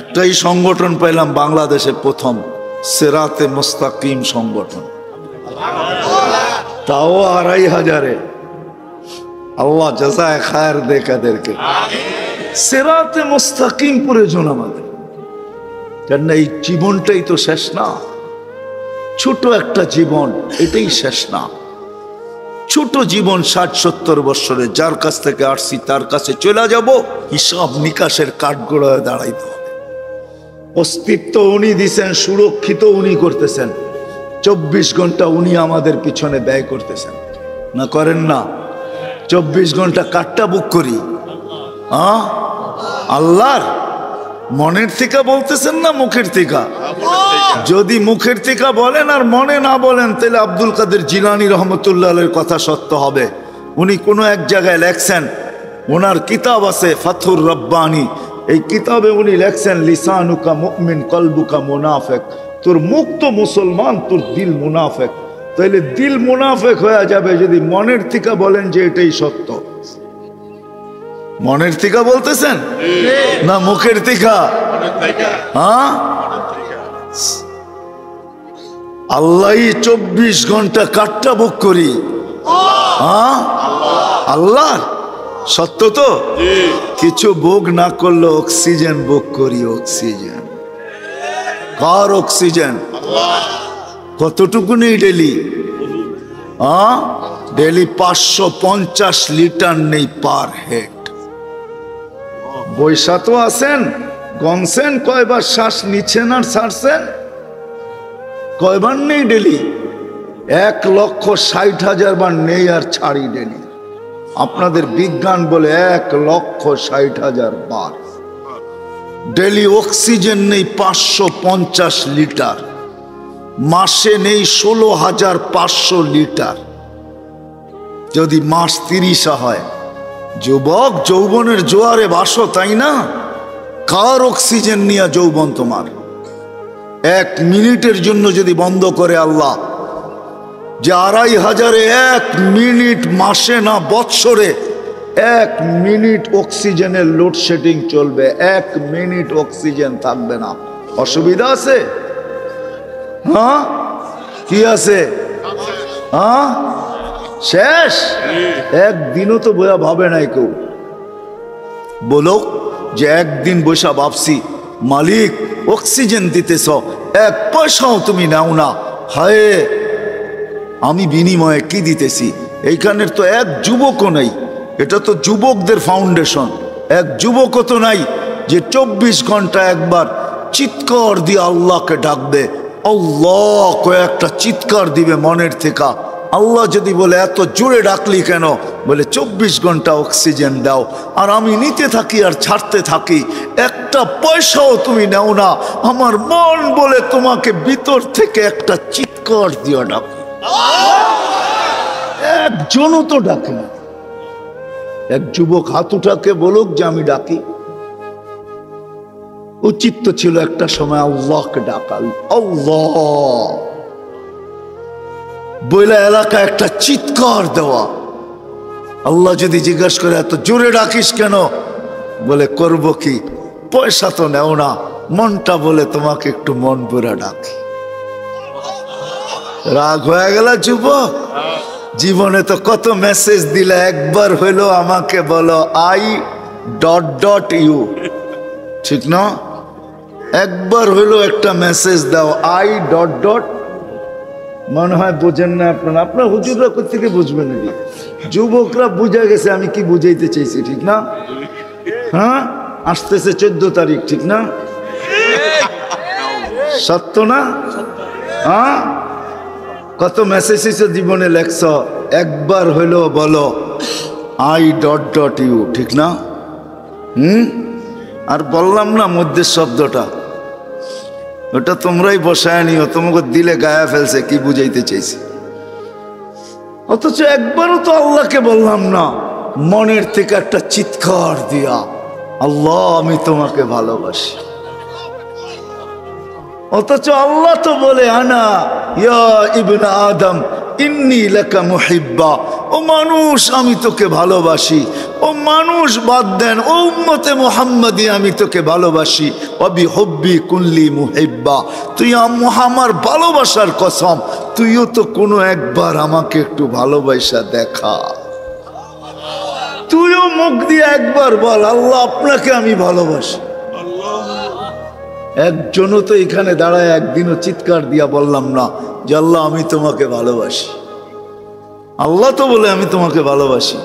একটাই সংগঠন পাইলাম বাংলাদেশে প্রথম, সিরাতে মুস্তাকিম সংগঠন, তাও 2500-এ। আল্লাহ জাযায়ে খায়ের দেখ এদেরকে। সিরাতে মুস্তাকিম প্রয়োজন আমাদের, কেন এই জীবনটাই তো শেষ না। ছোট একটা জীবন, এটাই শেষ না। ছোট জীবন 60-70 বছরে, যার কাছ থেকে আসছি তার কাছে চলে যাব, হিসাব নিকাশের কাঠগড়ায় দাঁড়াইতে হবে। অস্তিত্ব উনি দিছেন, সুরক্ষিত উনি করতেছেন, 24 ঘন্টা উনি আমাদের পিছনে ব্যয় করতেছেন, না করেন না? 24 ঘন্টা কাঠটা বুক করি আল্লাহর। মনের থেকে বলতেছেন না মুখের থেকে? যদি মুখের থেকে বলেন আর মনে না বলেন, তাহলে আব্দুল কাদের জিলানী রহমতুল্লাহ আলাইহির কথা সত্য হবে। উনি কোনো এক জায়গায় লেখছেন, ওনার কিতাব আছে ফাথুর রব্বানি, এই কিতাবে উনি লেখছেন লিসানুকা মুমিন কলবুকা মুনাফিক। তোর মুখ তো মুসলমান, তোর দিল মুনাফিক। তাহলে দিল মুনাফিক হয়ে যাবে যদি মনের থেকে বলেন যে এটাই সত্য। মনের থেকে বলতেছেন না মুখের থেকে? হ্যাঁ, আল্লাহ 24 ঘন্টা কাটটা বুক করি। হ্যাঁ, আল্লাহ সত্য তো। কিছু বুক না করলে অক্সিজেন বুক করি। অক্সিজেন কার? অক্সিজেন কতটুকু নেই ডেলি? হ্যাঁ, ডেলি 550 লিটার নেই পার হেড। বৈশা তো আছেন, গনছেন কয়বার শ্বাস নিচ্ছেন আর ছাড়ছেন? কয়বার নেই ডেলি? 1,60,000 বার নেই আর ছাড়ি ডেলি। আপনাদের বিজ্ঞান বলে 1,60,000 বার ডেলি অক্সিজেন নেই 550 লিটার। মাসে নেই 16,500 লিটার। যদি মাস 30 হয়, যুবক যৌবনের জোয়ারে বাসো, তাই না? কার অক্সিজেন নিয়ে যৌবন তোমার? 1 মিনিটের জন্য যদি বন্ধ করে আল্লাহ, যে 2,500-এ 1 মিনিট, মাসে না বৎসরে 1 মিনিট অক্সিজেনের লোডশেডিং চলবে, 1 মিনিট অক্সিজেন থাকবে না, অসুবিধা আছে? হ্যাঁ, কি আছে? হ্যাঁ, শেষ। একদিনও তো বইয়া ভাবে নাই কেউ। বলো যে একদিন বৈশা ভাবছি মালিক অক্সিজেন দিতেছ, 1 পয়সাও তুমি নাও না, হায় আমি বিনিময়ে কি দিতেছি? এইখানের তো 1 যুবকও নেই। এটা তো যুবকদের ফাউন্ডেশন। 1 যুবকও তো নাই যে 24 ঘন্টা একবার চিৎকার দিয়ে আল্লাহকে ডাকবে। আল্লাহ কয়েকটা চিৎকার দিবে মনের থেকে। আল্লাহ যদি বলে এত জোরে ডাকলি কেন? বলে 24 ঘন্টা অক্সিজেন দাও, আর আমি নিতে থাকি আর ছাড়তে থাকি, 1টা পয়সাও তুমি নাও না। আমার মন বলে তোমাকে ভিতর থেকে একটা চিৎকার দিয়ে ডাকো। একজনও তো ডাকে না। 1 যুবক হাত উঠাকে বলুক যে আমি ডাকি। উচিত তো ছিল একটা সময় আল্লাহকে ডাকাল, আল্লাহ বইলা এলাকা একটা চিৎকার দেওয়া। আল্লাহ যদি জিজ্ঞাসা করে এত জোরে ডাকিস কেন? বলে করব কি, পয়সা তো নেও না, মনটা বলে তোমাকে একটু মন ভরে ডাকি। রাগ হয়ে গেল যুবক? জীবনে তো কত মেসেজ দিলে, একবার হইলো আমাকে বলো I.U, ঠিক না? একবার হইলো একটা মেসেজ দাও I. মনে হয় বোঝেন না আপনারা। আপনার হুজুররা কোথেকে বুঝবেন? যুবকরা বুঝে গেছে আমি কি বুঝাইতে চাইছি, ঠিক না? হ্যাঁ, আসতেছে 14 তারিখ, ঠিক না? সত্য না? হ্যাঁ, কত মেসেজ জীবনে লেখছ, একবার হইলো বলো I.U, ঠিক না? আর বললাম না মধ্যে শব্দটা, ওটা তোমরাই বসায় নিও, তোমাকে দিলে গায়ে ফেলছে কি বুঝাইতে চাইছি। অথচ একবারও তো আল্লাহকে বললাম না মনের থেকে একটা চিৎকার দিয়া, আল্লাহ আমি তোমাকে ভালোবাসি। অথচ আল্লাহ তো বলে আনা ইয়া ইবনে আদম ইন্নী লাকা মুহিব্বা, ও মানুষ আমি তোকে ভালোবাসি। ও মানুষ বাদ দেন, ও উম্মতে মুহাম্মাদি আমি তোকে ভালোবাসি। অবি হব্বি কুল্লি মুহিব্বা, তুই আমার ভালোবাসার কসম, তুইও তো কোনো একবার আমাকে একটু ভালোবাসা দেখা। তুইও মুখ দিয়ে একবার বল আল্লাহ আপনাকে আমি ভালোবাসি। একজনও তো এখানে দাঁড়ায় একদিনও চিৎকার দিয়া বললাম না যে আল্লাহ আমি তোমাকে ভালোবাসি। আল্লাহ তো বলে আমি তোমাকে ভালোবাসি।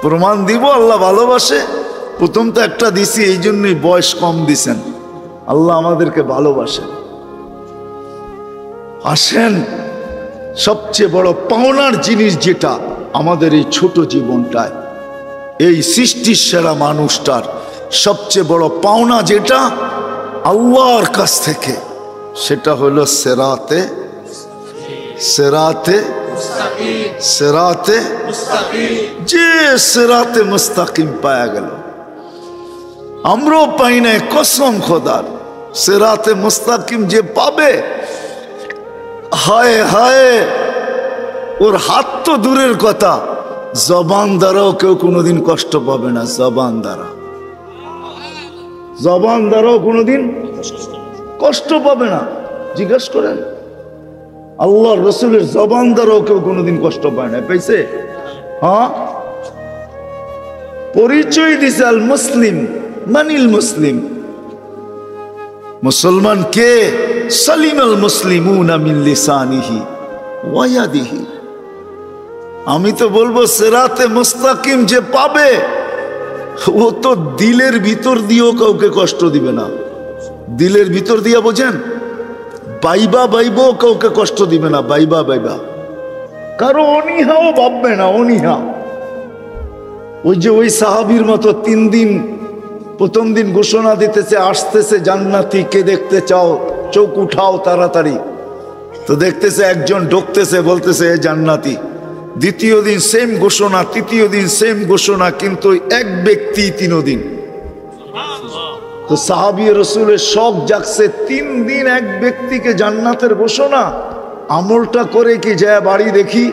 প্রমাণ দিব আল্লাহ ভালোবাসে। প্রথম তো একটা দিছি, এই জন্যই বয়স কম দিছেন। আল্লাহ আমাদেরকে ভালোবাসেন। আসেন, সবচেয়ে বড় পাওনার জিনিস যেটা আমাদের এই ছোট জীবনটায়, এই সৃষ্টির সেরা মানুষটার সবচেয়ে বড় পাওনা যেটা আল্লাহর কাছ থেকে, সেটা হলো সেরাতে সেরাতে সেরাতে যে সেরাতে মুস্তাকিম পায়া গেল। আমরাও পাই নাই, কসম খোদার। সেরাতে মুস্তাকিম যে পাবে, হায় হায়, ওর হাত তো দূরের কথা, জবান দ্বারাও কেউ কোনোদিন কষ্ট পাবে না। জবান দ্বারা, জবান দ্বারাও কোনোদিন কষ্ট পাবে না। জিজ্ঞেস করেন, আল্লাহ রসুলের জবান দ্বারাও কেউ কোনোদিন কষ্ট পায় না, পাইছে? হ্যাঁ, পরিচয় দিছে আল মুসলিম, মানিল মুসলিম। মুসলমান কে? সালিম আল মুসলিমুনা মিন লিসানিহি ওয়া ইয়াদিহি। আমি তো বলবো সিরাতে মুস্তাকিম যে পাবে, ও তো দিলের ভিতর দিয়েও কাউকে কষ্ট দিবে না। দিলের ভিতর দিয়া বোঝেন, বাইবা বাইবো কাউকে কষ্ট দিবে না। বাইবা বাইবা কারো অনীহাও ভাববে না, অনীহা। ওই যে ওই সাহাবীর মতো 3 দিন, প্রথম দিন ঘোষণা দিতেছে আসতেছে জান্নাতি, কে দেখতে চাও চোখ উঠাও তাড়াতাড়ি। তো দেখতেছে একজন ঢুকতেছে, বলতেছে এ জান্নাতি। দ্বিতীয় দিন সেম ঘোষণা, তৃতীয় দিন সেম ঘোষণা, কিন্তু এক ব্যক্তি 3 দিন। তো সাহাবী রসুলের শখ জাগছে, 3 দিন এক ব্যক্তিকে জান্নাতের ঘোষণা। আমলটা করে কি যায় বাড়ি দেখি।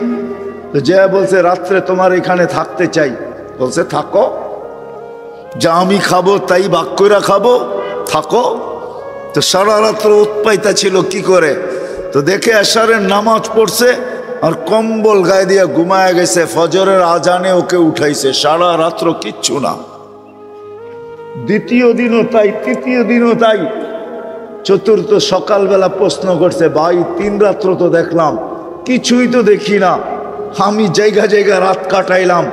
তো যায় বলছে রাত্রে তোমার এখানে থাকতে চাই। বলছে থাকো, যা আমি খাবো তাই ভাগ করে খাবো, থাকো। তো সারা রাত্র উৎপাইতা ছিল কি করে। তো দেখে এশারের নামাজ পড়ছে আর কম্বল গায়ে দিয়ে ঘুমায় গেছে। ফজরের আজানে ওকে উঠাইছে, সারা রাত্র কিচ্ছু না। দ্বিতীয় দিনও তাই, তৃতীয় দিনও তাই। চতুর্থ সকালবেলা প্রশ্ন করছে, ভাই 3 রাত্র তো দেখলাম, কিছুই তো দেখি না। আমি জায়গা জায়গা রাত কাটাইলাম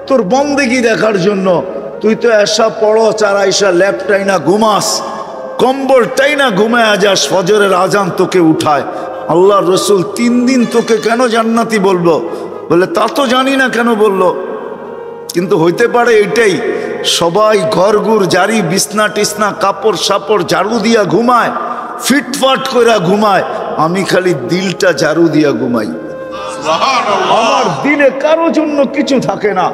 তোর বন্দেগি দেখার জন্য। তুই তো এসা পড়ো, চারাইসা ল্যাপটাই না ঘুমাস, কম্বলটাই না ঘুমায় যাস, ফজরের আজান তোকে উঠায়। আল্লাহ রসুল 3 দিন তোকে কেন জান্নাতি বলবো? বলে তা তো জানি না কেন বললো, কিন্তু হইতে পারে এটাই। সবাই ঘরগুর জারি, বিছনা টিসনা কাপড় সাপড় ঝাড়ু দিয়া ঘুমায়, ফিটফাট করে ঘুমায়। আমি খালি দিলটা ঝাড়ু দিয়া ঘুমাই। আমার দিলে কারো জন্য কিছু থাকে না,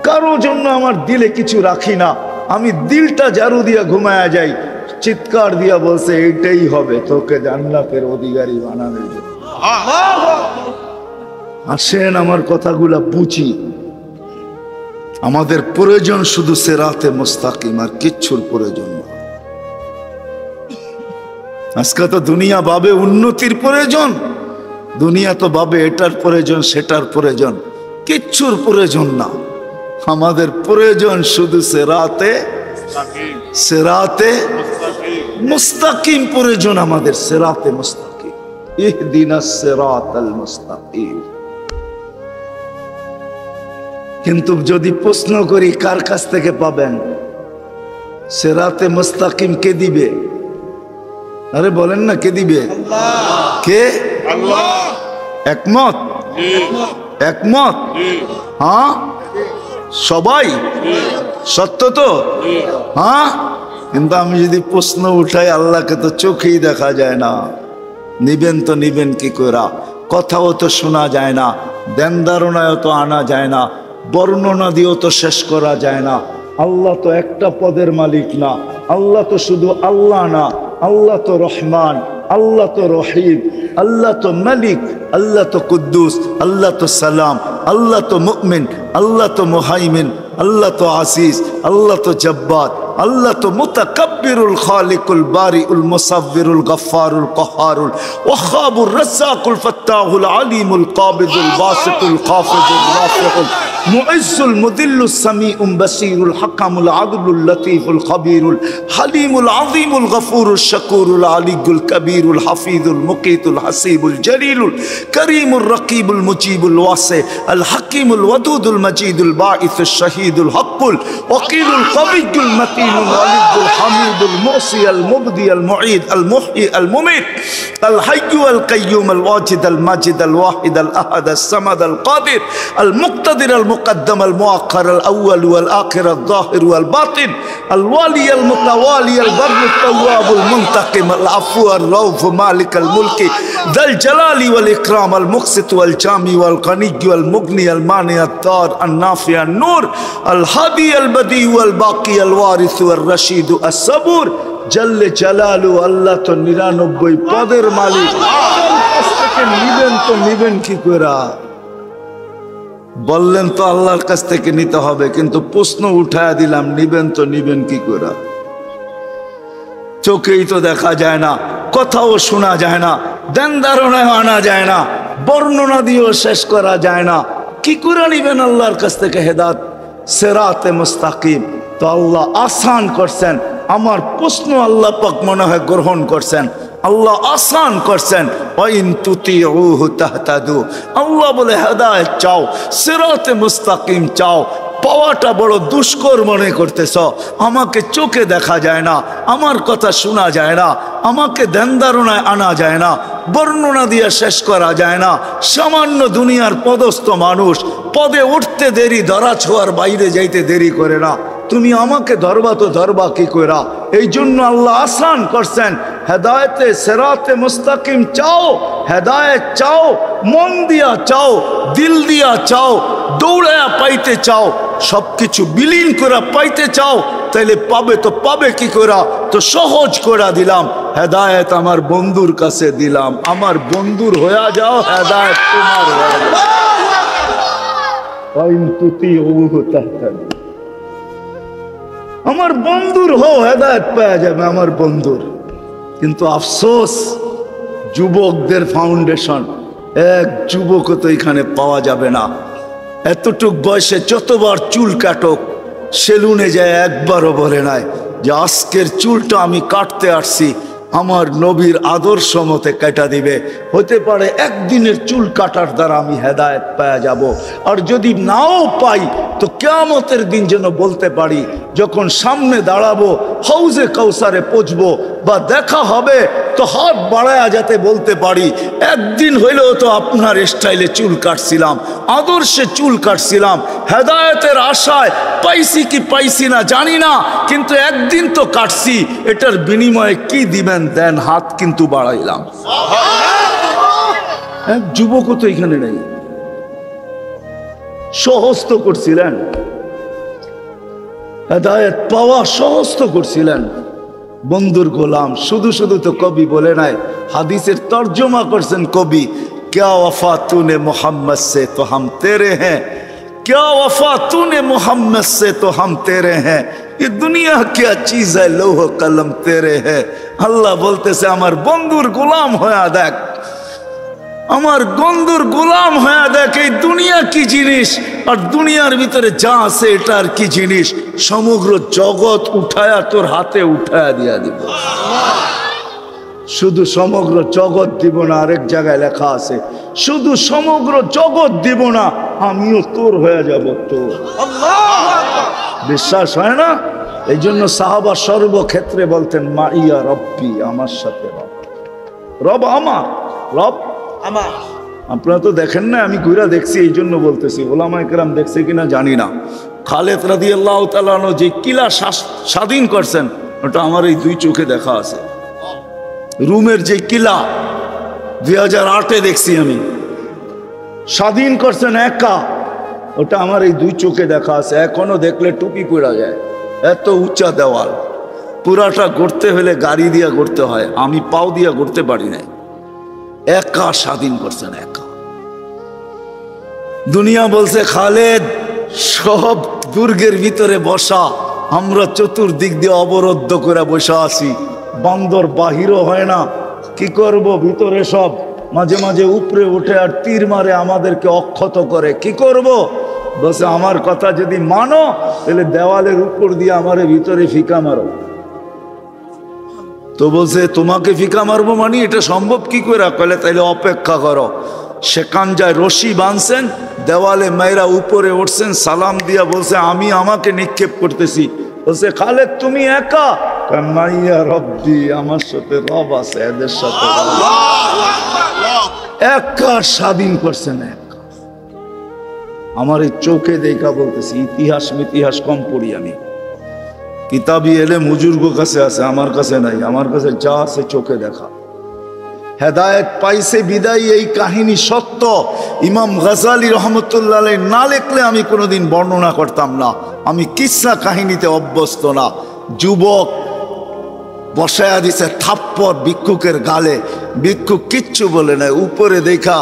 কারো জন্য আমার দিলে কিছু রাখি না। আমি দিলটা ঝাড়ু দিয়া ঘুমায়া যাই। চিৎকার দিয়া বলছে এটাই হবে তোকে জান্নাতের অধিকারী বানানোর জন্য। আসেন আমার কথাগুলা বুঝি। আমাদের প্রয়োজন শুধু সিরাতে মুস্তাকিম, আর কিচ্ছুর প্রয়োজন না। আজকে তো দুনিয়া ভাবে উন্নতির প্রয়োজন, দুনিয়া তো ভাবে এটার প্রয়োজন সেটার প্রয়োজন, কিচ্ছুর প্রয়োজন না। আমাদের প্রয়োজন শুধু সিরাতে মুস্তাকিম প্রয়োজন আমাদের, সিরাতে মুস্তাকিম। ইহদিনাস সিরাতাল মুস্তাকিম। কিন্তু যদি প্রশ্ন করি কার কাছ থেকে পাবেন সিরাতে মুস্তাকিম, কে দিবে? আরে বলেন না, কে দিবে? কে? আল্লাহ। একমত? একমত? হ্যাঁ সবাই? সত্য তো? হ্যাঁ। কিন্তু আমি যদি প্রশ্ন উঠাই, আল্লাহকে তো চোখেই দেখা যায় না, নিবেন তো নিবেন কি করে? কথাও তো শোনা যায় না, ধ্যান ধারণায়ও তো আনা যায় না, বর্ণনা দিয়েও তো শেষ করা যায় না। আল্লাহ তো একটা পদের মালিক না, আল্লাহ তো শুধু আল্লাহ না, আল্লাহ তো রহমান, আল্লাহ তো রহিম, আল্লাহ তো মালিক, আল্লাহ তো কুদ্দুস, আল্লাহ তো সালাম, আল্লাহ তো মুমিন, আল্লাহ তো মুহাইমিন, আল্লাহ তো আসিস, আল্লাহ তো জব্বার, আল্লাহ তো মুতাকাব্বিরুল খালিকুল বারিউল মুসাব্বিরুল গফফারুল কহারুল ওয়াহাবুর রাজ্জাকুল ফাত্তাহুল আলিমুল কাবিদুল বাসিতুল খাফিজুল রাফিউল মুইজ্জুল মুদিল্লুস সামিউল বাসীরুল হাকামুল আদলুল লতীফুল খবীরুল হালিমুল আযীমুল গফুরুশ শাকুরুল আলিয়ুল কবীরুল হাফিজুল মুকীতুল হাসিবুল জলিলুল করিমুর রকিবুল মুজিবুল ওয়াসি আল হাকিমুল ওয়াদুদুল মজিদুল বাঈসুশ শহীদুল হকুল ওয়াকিলুল কবিয়ুল মতিনুল ওয়ালিদুল হামিদুল মুসি আল মুবদি আল মুঈদ আল মুহয়ি আল মুমীত আল হাইয়্যু আল কাইয়্যুম আল ওয়াজিদ আল মাজিদ আল ওয়াহিদ আল আহাদ আস সামাদ আল কাদির আল মুক্তাদির আল মুকদ্দম আল মুআক্খার আল আউয়াল ওয়াল আখির আল যাহির ওয়াল বাতিন আল ওয়ালি আল মুতাওয়ালি আল বর আল তাওয়াব আল মুনতাকিম আল আফু আল রাউফ মালিক আল মুলকি যাল জালালি ওয়াল ইকরাম আল মুকসিত ওয়াল জামি ওয়াল গনি ওয়াল মুগনি আল মানি আল দার আল নাফি আল নূর আল হাদি আল বদি ওয়াল বাকি আল ওয়ারিস ওয়াল রশিদ আস সাবুর জল্লে জালালু। আল্লাহ তো 99 পদের মালিক, নিবেন তো নিবেন কি করে? বললেন তো আল্লাহর কাছ থেকে নিতে হবে, কিন্তু প্রশ্ন উঠায়া দিলাম, নিবেন তো নিবেন কি করে? চোখেই তো দেখা যায় না, কথাও শোনা যায় না, ধ্যান ধারণায় আনা যায় না, বর্ণনা দিয়েও শেষ করা যায় না, কি করে নিবেন আল্লাহর কাছ থেকে হেদায়েত? সিরাতে মুস্তাকিম তো আল্লাহ আসান করছেন। আমার প্রশ্ন আল্লাহ পাক মনে হয় গ্রহণ করছেন, আল্লাহ আসান করছেন। ওয়াইন তুতিউহু তাহতাদু, আল্লাহ বলে হেদায়েত চাও, সিরাতে মুস্তাকিম চাও, পাওয়াটা বড় দুষ্কর মনে করতেছ। আমাকে চোখে দেখা যায় না, আমার কথা শোনা যায় না, আমাকে ধ্যান ধারণায় আনা যায় না, বর্ণনা দিয়ে শেষ করা যায় না। সামান্য দুনিয়ার পদস্থ মানুষ, পদে উঠতে দেরি, ধরা ছোঁয়ার বাইরে যাইতে দেরি করে না। তুমি আমাকে ধরবা তো ধরবা কি কইরা? এই জন্য আল্লাহ আসান করছেন। হেদায়েতে সিরাতে মুস্তাকিম চাও, হেদায়েত চাও, মন দিয়া চাও, দিল দিয়া চাও, দৌড়ায়া পাইতে চাও, সবকিছু বিলীন করে পাইতে চাও, তাইলে পাবে তো পাবে কি করা? তো সহজ করে দিলাম, হেদায়েত আমার বন্ধুর কাছে দিলাম। আমার বন্ধুর হয়ে যাও, হেদায়েত তোমার হয়ে যাও। আমার বন্ধুর হও, হেদায়েত পাওয়া যাবে আমার বন্ধুর। কিন্তু আফসোস, যুবকদের ফাউন্ডেশন, এক যুবকও তো এখানে পাওয়া যাবে না। এতটুক বয়সে যতবার চুল কাটক, সেলুনে যায় একবারও বলে নাই যে আজকের চুলটা আমি কাটতে আসছি আমার নবীর আদর্শ মতে কেটে দিবে। হতে পারে একদিনের চুল কাটার দ্বারা আমি হেদায়েত পাওয়া যাব। আর যদি নাও পাই তো কিয়ামতের দিন যেন বলতে পারি, যখন সামনে দাঁড়াবো, হাউজে কাউসারে পৌঁছবো বা দেখা হবে, তো হাত বাড়ায়া যাতে বলতে পারি, একদিন হইলেও তো আপনার স্টাইলে চুল কাটছিলাম, আদর্শে চুল কাটছিলাম, হেদায়েতের আশায় পাইছি কি পাইছি না জানি না, কিন্তু একদিন তো কাটছি। এটার বিনিময়ে কি দিবেন দেন, হাত কিন্তু বাড়াইলাম। এক যুবকও তো এখানে নেই। সহজ তো করছিলেন, হেদায়েত পাওয়া সহজ তো করছিলেন, বন্ধুর গোলাম। শুধু শুধু তো কবি বলে নাই, হাদিসের তর্জমা করছেন কবি, क्या वफा तूने मोहम्मद से तो हम तेरे हैं, क्या वफा तूने मोहम्मद से तो हम तेरे हैं, ये दुनिया क्या चीज है, लौह कलम तेरे है। আল্লাহ বলতেছে আমার বন্ধুর গোলাম হয়ে দেখ, আমার বন্ধুর গোলাম হয়ে দেখ, এই দুনিয়া কি জিনিস, আর দুনিয়ার ভিতরে যা আছে এটার কি জিনিস। সমগ্র জগৎ উঠায়া তোর হাতে উঠায়া দিয়া দিব। শুধু সমগ্র জগৎ দিব না, আরেক জায়গায় লেখা আছে শুধু সমগ্র জগৎ দিব না, আমিও তোর হয়ে যাব তোর। বিশ্বাস হয় না? এই জন্য সাহাবা সর্বক্ষেত্রে বলতেন, মাইয়া রব্বি, আমার সাথে রব, রব আমার, রব আমার। আপনারা তো দেখেন না, আমি ঘুরা দেখছি, এই জন্য বলতেছি। ওলামায়ে কেরাম দেখছে কিনা জানি না। খালেদ রাদিয়াল্লাহু তাআলা আনহু যে কিলা স্বাধীন করছেন, ওটা আমার এই দুই চোখে দেখা আছে। রুমের যে কিলা 2008-এ দেখছি আমি, স্বাধীন করছেন একা, ওটা আমার এই দুই চোখে দেখা আছে। এখনো দেখলে টুপি পড়া যায়, এত উঁচা দেওয়াল। পুরাটা গড়তে হলে গাড়ি দিয়া গড়তে হয়, আমি পাও দিয়া গড়তে পারি নাই। একা স্বাধীন করছেন, একা। দুনিয়া বলছে খালেদ সব দুর্গের ভিতরে বসা, আমরা চতুর্দিক দিয়ে অবরুদ্ধ করে বসে আছি, বান্দর বাহিরও হয় না, কি করব? ভিতরে সব মাঝে মাঝে উপরে উঠে আর তীর মারে, আমাদেরকে অক্ষত করে। কি করব? বলছে আমার কথা যদি মানো তাহলে দেওয়ালের উপর দিয়ে আমারে ভিতরে ফিকা মারো। তো বলছে তোমাকে ফিকা মারবো মানে এটা সম্ভব কি করে? কইলে তাইলে অপেক্ষা করো। সেখান যায় রশি বাঁধছেন, দেওয়ালে মেয়েরা উপরে উঠছেন, সালাম দিয়া বলছে আমি আমাকে নিক্ষেপ করতেছি। বলছে খালেদ তুমি একা? মাইয়া রব্বি, আমার সাথে রব আছে, এদের সাথে একা স্বাধীন করছেন, একা। আমার এই চোখে দেখা বলতেছি, ইতিহাস মিতিহাস কম পড়ি আমি, কিতাবি এলে মুজুর্গ কাছে আছে, আমার কাছে নাই। আমার কাছে যা আছে চোখে দেখা। হেদায়েত পাইছে বিদায় এই কাহিনী সত্য। ইমাম গাজালি রহমতুল্লাহ আলাইহি না লিখলে আমি কোনোদিন বর্ণনা করতাম না। আমি কিসসা কাহিনীতে অভ্যস্ত না। যুবক বসায়া দিছে থাপ্পড় ভিক্ষুকের গালে, ভিক্ষুক কিচ্ছু বলে নাই, উপরে দেখা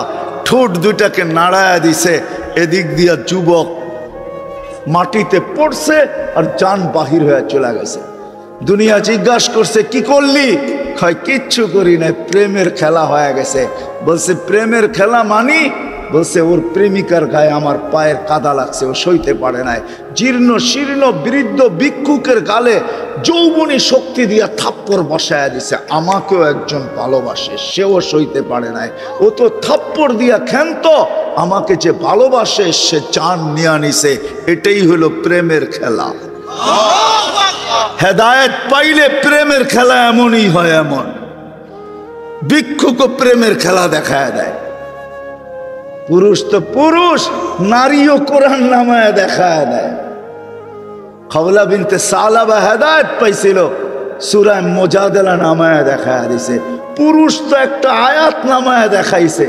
ঠোঁট দুইটাকে নাড়ায়া দিছে, এদিক দিয়া যুবক মাটিতে পড়ছে আর জান বাহির হয়ে চলে গেছে। দুনিয়া জিজ্ঞাসা করছে কি করলি? কয় কিচ্ছু করি নাই, প্রেমের খেলা হয়ে গেছে। বলছে প্রেমের খেলা মানি? বলছে ওর প্রেমিকার গায়ে আমার পায়ের কাদা লাগছে, ও সইতে পারে নাই। জীর্ণ শীর্ণ বৃদ্ধ ভিক্ষুকের গালে যৌবনী শক্তি দিয়া থাপ্পড় বসায়া দিছে। আমাকেও একজন ভালোবাসে, সেও সইতে পারে নাই, ও তো থাপ্পড় দিয়া ক্ষান্ত, আমাকে যে ভালোবাসে সে জান নিয়ে নিছে। এটাই হলো প্রেমের খেলা। হেদায়েত পাইলে প্রেমের খেলা এমনই হয়। এমন ভিক্ষুকও প্রেমের খেলা দেখায় দেয়। পুরুষ তো পুরুষ, নারীও কোরআন নামায় দেখায় দেয়। খাওলা বিনতে সালাবা হেদায়েত পাইছিল, সূরা মুজাদালা নামায় দেখায় দিছে। পুরুষ তো একটা আয়াত নামায় দেখাইছে,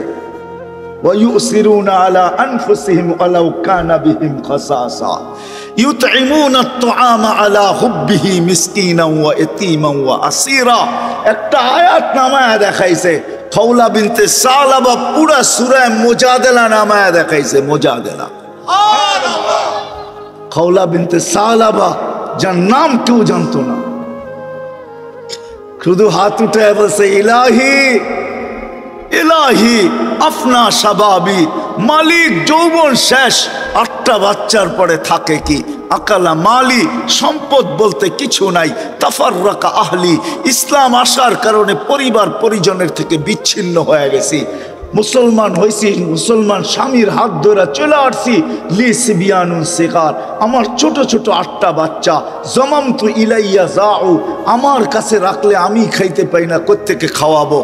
وَيُؤْثِرُونَ عَلَى أَنفُسِهِمْ وَلَوْ كَانَ بِهِمْ خَصَاصَةٌ يُطْعِمُونَ الطَّعَامَ عَلَى حُبِّهِ مِسْكِينًا وَيَتِيمًا وَأَسِيرًا। একটা আয়াত নামায় দেখাইছে। খাওলা বিনতে সালাবা পুরা সূরা মুজাদালা নামায় দেখাইছে। মুজাদালা খাওলা বিনতে সালাবা, যার নাম কেউ জানতো না, শুধু হাত উঠায় বলছে ইলাহি ইলাহি আফনা শাবাবি, মালিক যৌবন শেষ, 8টা বাচ্চার পরে থাকে কি? আকালা মালি, সম্পদ বলতে কিছু নাই। তাফাররাকা আহলি, ইসলাম আসার কারণে পরিবার পরিজনের থেকে বিচ্ছিন্ন হয়ে গেছি। মুসলমান হয়েছি, মুসলমান স্বামীর হাত ধরে চলে আসছি। লি সিবিয়ানুন সিগার, আমার ছোট ছোট 8টা বাচ্চা। জমামতু ইলাইয়া যাউ, আমার কাছে রাখলে আমি খাইতে পাই না, কোত্থেকে খাওয়াবো?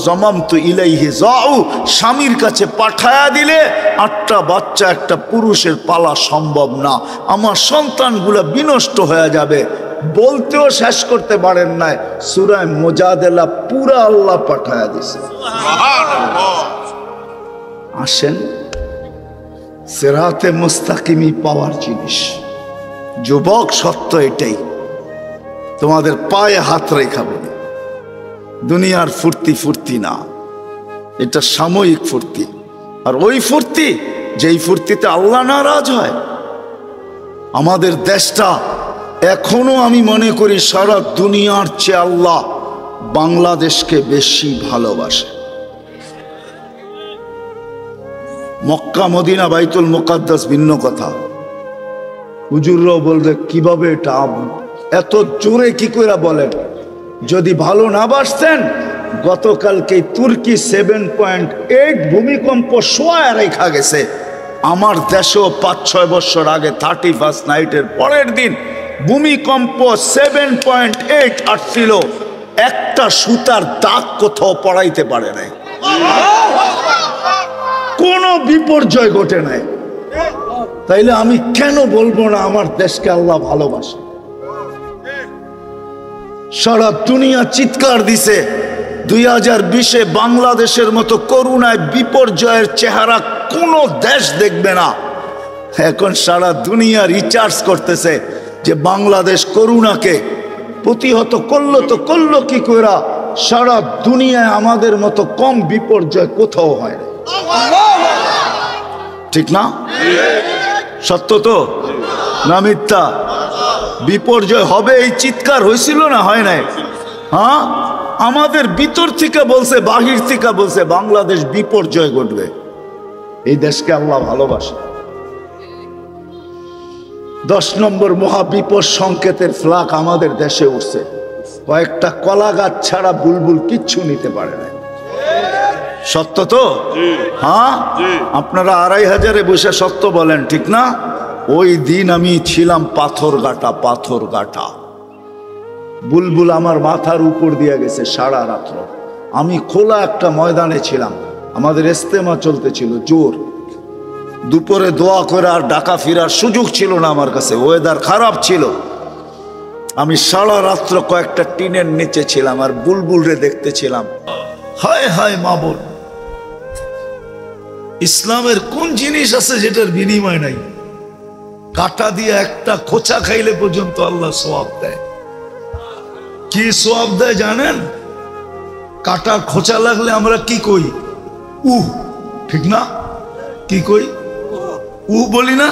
জমামতু ইলাইহি যাউ, স্বামীর কাছে পাঠায়া দিলে 8টা বাচ্চা একটা পুরুষের পালা সম্ভব না, আমার সন্তানগুলা বিনষ্ট হয়ে যাবে। বলতেও শেষ করতে পারেন নাই, সূরা মুজাদালা পুরা আল্লাহ পাঠায়া দিছে। আসেন, সিরাতে মুস্তাকিমি পাওয়ার জিনিস। যুবক সত্য এটাই, তোমাদের পায়ে হাত রেখা বলি, দুনিয়ার ফুর্তি ফুর্তি না, এটা সাময়িক ফুর্তি। আর ওই ফুর্তি, যেই ফুর্তিতে আল্লাহ নারাজ হয়। আমাদের দেশটা এখনো আমি মনে করি সারা দুনিয়ার চেয়ে আল্লাহ বাংলাদেশকে বেশি ভালোবাসে। মক্কা মদিনা বাইতুল মুকাদ্দাস ভিন্ন কথা। হুজুররাও বলবে কিভাবে এটা এত জোরে কি করে বলেন? যদি ভালো না বাসতেন, গতকালকে তুর্কি 7.8 ভূমিকম্প শোয়া রেখা গেছে। আমার দেশেও 5-6 বছর আগে 31st নাইটের পরের দিন ভূমিকম্প 7.8 আসছিল। একটা সুতার দাগ কোথাও পড়াইতে পারে নাই, কোনো বিপর্যয় ঘটে নাই। তাইলে আমি কেন বলবো না আমার দেশকে আল্লাহ ভালোবাসে? সারা দুনিয়া চিৎকার দিছে 2020-এ বাংলাদেশের মতো করুণায় বিপর্যয়ের চেহারা কোনো দেশ দেখবে না। এখন সারা দুনিয়া রিচার্জ করতেছে যে বাংলাদেশ করুণাকে প্রতিহত করলো, তো করলো কি করে? সারা দুনিয়ায় আমাদের মতো কম বিপর্যয় কোথাও হয় না। ঠিক না? সত্য তো না মিথ্যা? বিপর্যয় হবে এই চিৎকার হয়েছিল না, হয় নাই? হ্যাঁ, আমাদের ভিতর থেকে বলছে, বাহির থেকে বলছে বাংলাদেশ বিপর্যয় ঘটবে। এই দেশকে আল্লাহ ভালোবাসে। 10 নম্বর মহাবিপদ সংকেতের ফ্ল্যাগ আমাদের দেশে উঠছে। কয়েকটা কলা গাছ ছাড়া বুলবুল কিচ্ছু নিতে পারে না। সত্য তো? হ্যাঁ, আপনারা 2500-এ বসে সত্য বলেন, ঠিক না? ওই দিন আমি ছিলাম পাথর গাটা। বুলবুল আমার মাথার উপর দিয়ে গেছে সারা রাত্র। আমি খোলা একটা ময়দানে ছিলাম, আমাদের ইস্তেমা চলতেছিল জোর। দুপুরে দোয়া করে আর ঢাকা ফেরার সুযোগ ছিল না আমার কাছে, ওয়েদার খারাপ ছিল। আমি সারা রাত্র কয়েকটা টিনের নিচে ছিলাম আর বুলবুলরে দেখতেছিলাম। হায় হায় মা বোন, ইসলামের কোন জিনিস আছে যেটার বিনিময় নাই? কাটা দিয়ে একটা খোঁচা খাইলে পর্যন্ত আল্লাহ সওয়াব দেয়। কি সওয়াব দেয় জানেন? কাটার খোঁচা লাগলে আমরা কি কই? ঠিক না? কি কই? বলি না,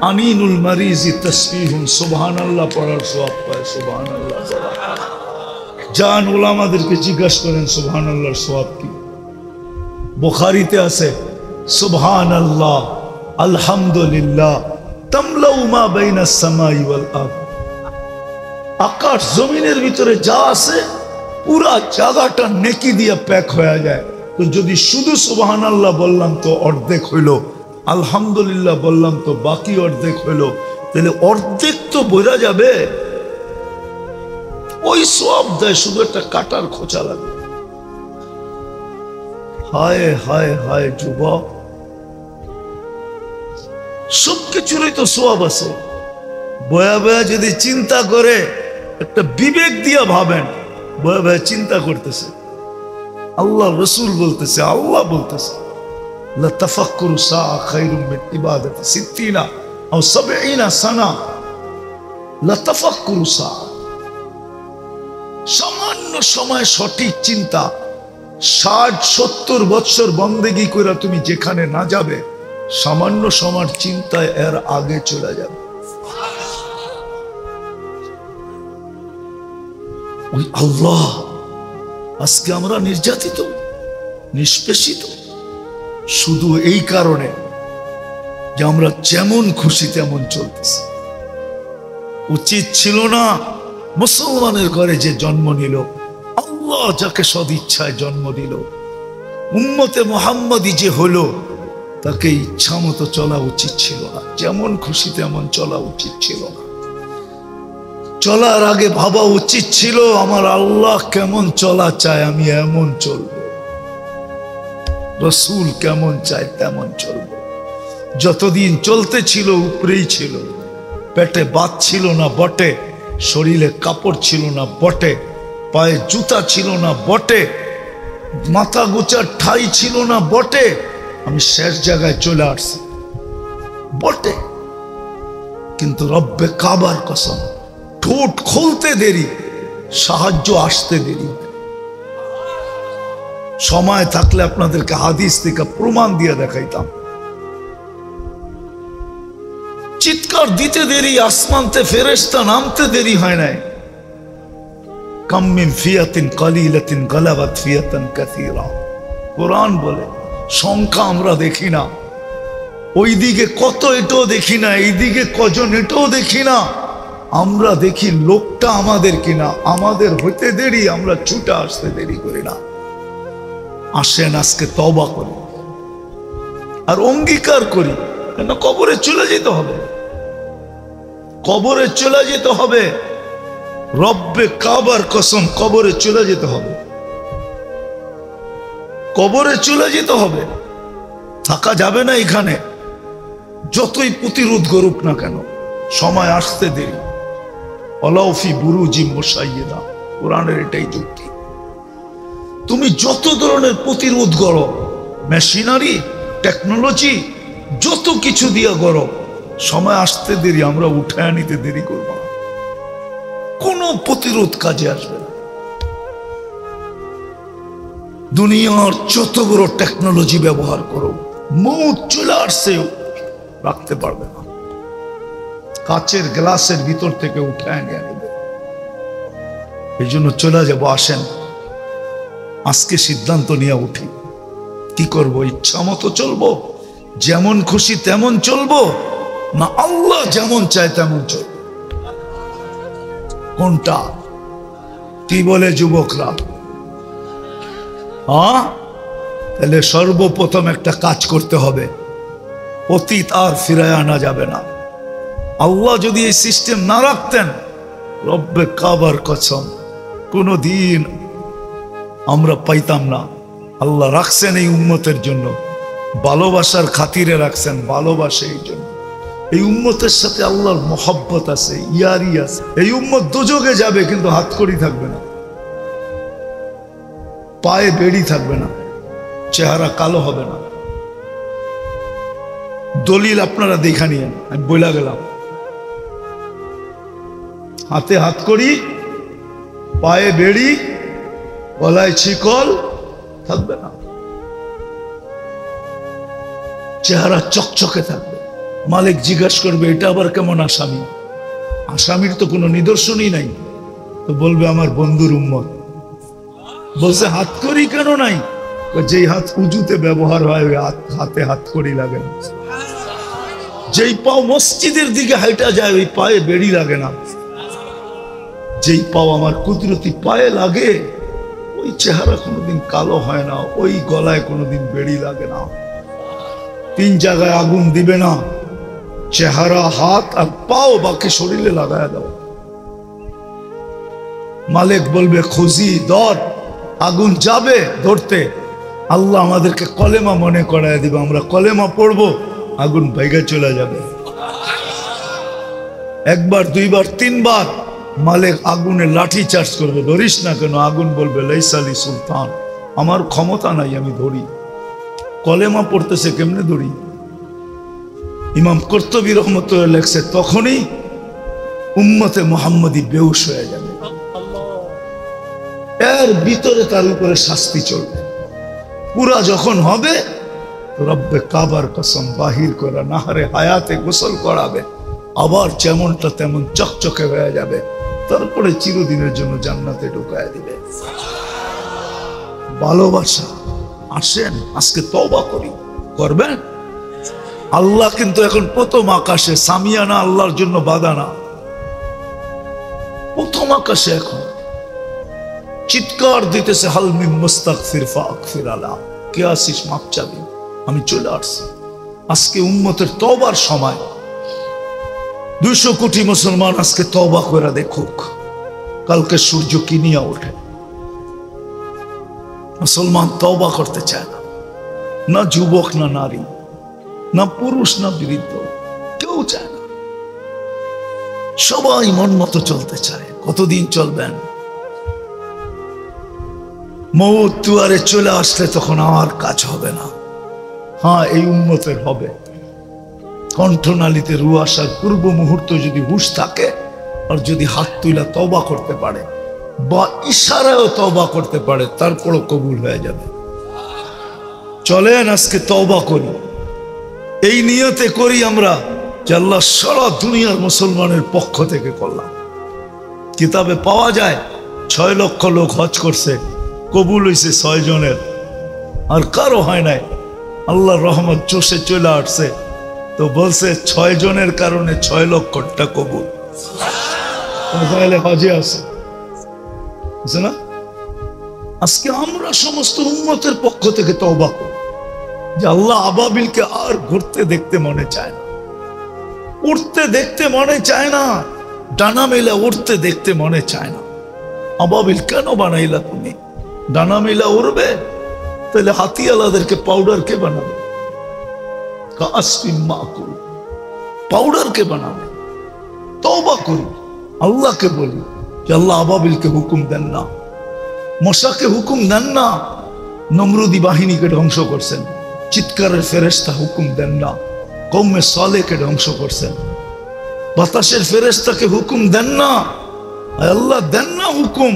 আনিনুল মারিজি তাসবিহুন, সুবহানাল্লাহ পড়ার সওয়াব পায়, সুবহানাল্লাহ। জান ওলামাদেরকে জিজ্ঞাসা করেন সুবহানাল্লাহর সওয়াব কি। বুখারীতে আছে সুবহানাল্লাহ আলহামদুলিল্লাহ তামলাউ মা বাইনাস সামাই ওয়াল আরদ, আকাশ জমিনের ভিতরে যা আছে পুরা জায়গাটা নেকি দিয়ে প্যাক হয়ে যায়। তো যদি শুধু সুবহানাল্লাহ বললাম তো অর্ধেক হইল, আলহামদুলিল্লাহ বললাম তো বাকি অর্ধেক হইল, তাহলে অর্ধেক তো বোঝা যাবে। ওই সওয়াব দেয়, শুধু একটা কাটার খোঁচা লাগে। হায় হায় হায় যুবক, সবকিছুরই তো সওয়াব আছে। বয়া বয়া যদি চিন্তা করে, একটা বিবেক দিয়া ভাবেন, বয়া বয়া চিন্তা করতেছে, আল্লাহ রসুল বলতেছে, আল্লাহ বলতেছে লা তাফাক্কুরু সাআ খায়রুম মিন ইবাদাতি সিত্তিনা আও সাবঈনা সানা। লা তাফাক্কুরু সাআ, সামান্য সময় সঠিক চিন্তা, 60-70 বছর বন্দেগী করে তুমি যেখানে না যাবে, সামান্য সময় চিন্তায় এর আগে চলে যাবে। ওই আল্লাহ, আজকে আমরা নির্যাতিত, নিষ্পেষিত শুধু এই কারণে যে আমরা যেমন খুশি তেমন চলতেছি। উচিত ছিল না মুসলমানের ঘরে যে জন্ম নিল, আল্লাহ যাকে সদিচ্ছায় জন্ম দিল, উম্মতে মুহাম্মদী যে হলো, তাকে ইচ্ছা মতো চলা উচিত ছিল না, যেমন খুশি তেমন চলা উচিত ছিল না। চলার আগে ভাবা উচিত ছিল আমার আল্লাহ কেমন চলা চায়, আমি এমন চলব। রসুল কেমন চায় তেমন চলব। যতদিন চলতে ছিল উপরেই ছিল, পেটে বাত ছিল না বটে, শরীরে কাপড় ছিল না বটে, পায়ে জুতা ছিল না বটে, মাথা গোচার ঠাই ছিল না বটে, আমি শেষ জায়গায় চলে আসছি বটে। কিন্তু রব্বে কাবার কসম, ঠোঁট খুলতে দেরি, সাহায্য আসতে দেরি। সময় থাকলে আপনাদেরকে হাদিস থেকে প্রমাণ দিয়ে দেখাইতাম। চিৎকার দিতে দেরি, আসমানতে ফেরেশতা নামতে দেরি হয় নাই। কাম মিন ফিয়াতিন কালিলাতিন গালাবাত ফিয়াতান কাসীরা, কোরআন বলে সংখ্যা আমরা দেখি না, ওইদিকে কত এটাও দেখি না, এইদিকে কজন এটাও দেখি না, আমরা দেখি লোকটা আমাদের কিনা। আমাদের হইতে দেরি, আমরা ছুটে আসতে দেরি করি না। আসেন আজকে তওবা করি আর অঙ্গীকার করি, কেন কবরে চলে যেতে হবে, কবরে চলে যেতে হবে। রব্বে কাবার কসম, কবরে চলে যেতে হবে, কবরে চলে যেতে হবে, থাকা যাবে না এখানে। যতই প্রতিরোধ করুক না কেন, সময় আসতে দেরি। অলাউফি বুরুজি মুশাইয়্যিদা, কোরআনের এটাই যুক্তি। তুমি যত ধরনের প্রতিরোধ করো, মেশিনারি টেকনোলজি যত কিছু দিয়া করো, সময় আসতে দেরি, আমরা উঠায় নিতে দেরি করব না, কোনো প্রতিরোধ কাজে আসবে না। দুনিয়ার যত বড় টেকনোলজি ব্যবহার করো, মৌত চলে আসছে, রাখতে পারবে না। কাচের গ্লাসের ভিতর থেকে উঠায় নিয়ে নেবে। এই জন্য চলে যাবো। আসেন আজকে সিদ্ধান্ত নিয়ে উঠি, কি করব? ইচ্ছা মতো চলবো, যেমন খুশি তেমন চলবো, না আল্লাহ যেমন চায় তেমন চলবো? কোনটা? কি বলে যুবকরা? তাহলে সর্বপ্রথম একটা কাজ করতে হবে, অতীত আর ফিরায় আনা যাবে না। আল্লাহ যদি এই সিস্টেম না রাখতেন, রব্বে কাবার কসম কোনো দিন আমরা পাইতাম না। আল্লাহ রাখছেন এই উম্মতের জন্য, ভালোবাসার খাতিরে রাখছেন, ভালোবাসে এই জন্য। এই উম্মতের সাথে আল্লাহর মহব্বত আছে, ইয়ারি আছে। এই উম্মত দোজখে যাবে কিন্তু হাতকড়ি থাকবে না, পায়ে বেড়ি থাকবে না, চেহারা কালো হবে না। দলিল আপনারা দেখা নিয়েন, আমি বইলা গেলাম। হাতে হাতকড়ি, পায়ে বেড়ি, গলায় শিকল থাকবে না। চেহারা চকচকে থাকবে। মালিক জিজ্ঞাসা করবে এটা আবার কেমন আসামি? আসামির তো কোনো নিদর্শনই নাই। তো বলবে আমার বন্ধুর উম্মত। বলছে হাত করি কেন নাই? যেই হাত উজুতে ব্যবহার হয় ওই হাতে হাত করি লাগে না। যেই পাও মসজিদের দিকে হাইটা যায় ওই পায়ে বেড়ি লাগে না। যেই পাও আমার কুদরতি পায়ে লাগে ওই চেহারা কোনোদিন কালো হয় না, ওই গলায় কোনোদিন বেড়ি লাগে না। 3 জায়গায় আগুন দিবে না, চেহারা, হাত আর পাও, বাকি শরীরে লাগায় দাও। মালিক বলবে খুঁজি ধর, আগুন যাবে ধরতে, আল্লাহ আমাদেরকে কলেমা মনে করায় দিবে, আমরা কলেমা পড়বো, আগুন ভাইগা চলে যাবে। 1 বার 2 বার 3 বার মালিক আগুনে লাঠি চার্জ করবে, ধরিস না কেন? আগুন বলবে লাইসালি সুলতান, আমার ক্ষমতা নাই, আমি ধরি। কলেমা পড়তেছে কেমনে ধরি? ইমাম কর্তুবী রহমতুল্লাহ লেখছে তখনই উম্মতে মুহাম্মদী বেহুশ হয়ে যাবে। এর ভিতরে তার উপরে শাস্তি চলবে। পুরা যখন হবে রব্বে কাবার কসম বাহির করে নাহারে হায়াতে গোসল করাবে, আবার যেমনটা তেমন চকচকে হয়ে যাবে, তারপরে চিরদিনের জন্য জান্নাতে ঢুকায় দিবে। ভালোবাসা, আসেন আজকে তওবা করি। করবেন? আল্লাহ কিন্তু এখন প্রথম আকাশে, সামিয়ানা আল্লাহর জন্য বাধা না, প্রথম আকাশে এখন চিৎকার দিতেছে হালমি মুস্তাগফির ফাগফির আলা, কে আসিস মাপ চাবি, আমি চলে আসছি। আজকে উম্মতের তওবার সময়। 200 কোটি মুসলমান আজকে তওবা করে দেখুক কালকে সূর্য কি নিয়ে ওঠে। মুসলমান তওবা করতে চায় না, না যুবক না নারী, না পুরুষ না বৃদ্ধ, কেউ চায় না। সবাই মন মতো চলতে চায়। কতদিন চলবেন? মউত দুয়ারে চলে আসলে তখন আমার কাজ হবে না। হ্যাঁ, এই উম্মতের হবে। কণ্ঠনালীতে রু আসার পূর্ব মুহূর্ত যদি হুঁশ থাকে আর যদি হাত তুলে তওবা করতে পারে বা ইশারায়ও তওবা করতে পারে, তারপরও কবুল হয়ে যাবে। চলেন আজকে তওবা করি, এই নিয়তে করি আমরা যে আল্লাহ সারা দুনিয়ার মুসলমানের পক্ষ থেকে করলাম। কিতাবে পাওয়া যায় 6 লক্ষ লোক হজ করছে, কবুল হয়েছে 6 জনের, আর কারো হয় নাই। আল্লাহর রহমত চষে চলে আসছে, তো বলছে 6 জনের কারণে 6 লক্ষটা কবুল। তাহলে হজে আছে না? আজকে আমরা সমস্ত উম্মতের পক্ষ থেকে তওবা করি যে আল্লাহ আবাবিলকে আর ঘুরতে দেখতে মনে চায় না, উঠতে দেখতে মনে চায় না, ডানা মেলা উঠতে দেখতে মনে চায় না। আবাবিল কেন বানাইলা তুমি? ডানা মেলা উড়বে? তাহলে হাতিয়ালাদেরকে পাউডার কে বানাবে? পাউডার কে বানাবে? তওবা করি, আল্লাহকে বলি যে আল্লাহ আবাবিলকে হুকুম দেন না, মশাকে হুকুম দেন না। নমরুদি বাহিনীকে ধ্বংস করছেন, চিৎকারের ফেরেশতা হুকুম দেন না, কওমে সালেহকে ধ্বংস করছেন। বাতাসের ফেরেশতাকে হুকুম দেন না, আল্লাহ দেন না হুকুম,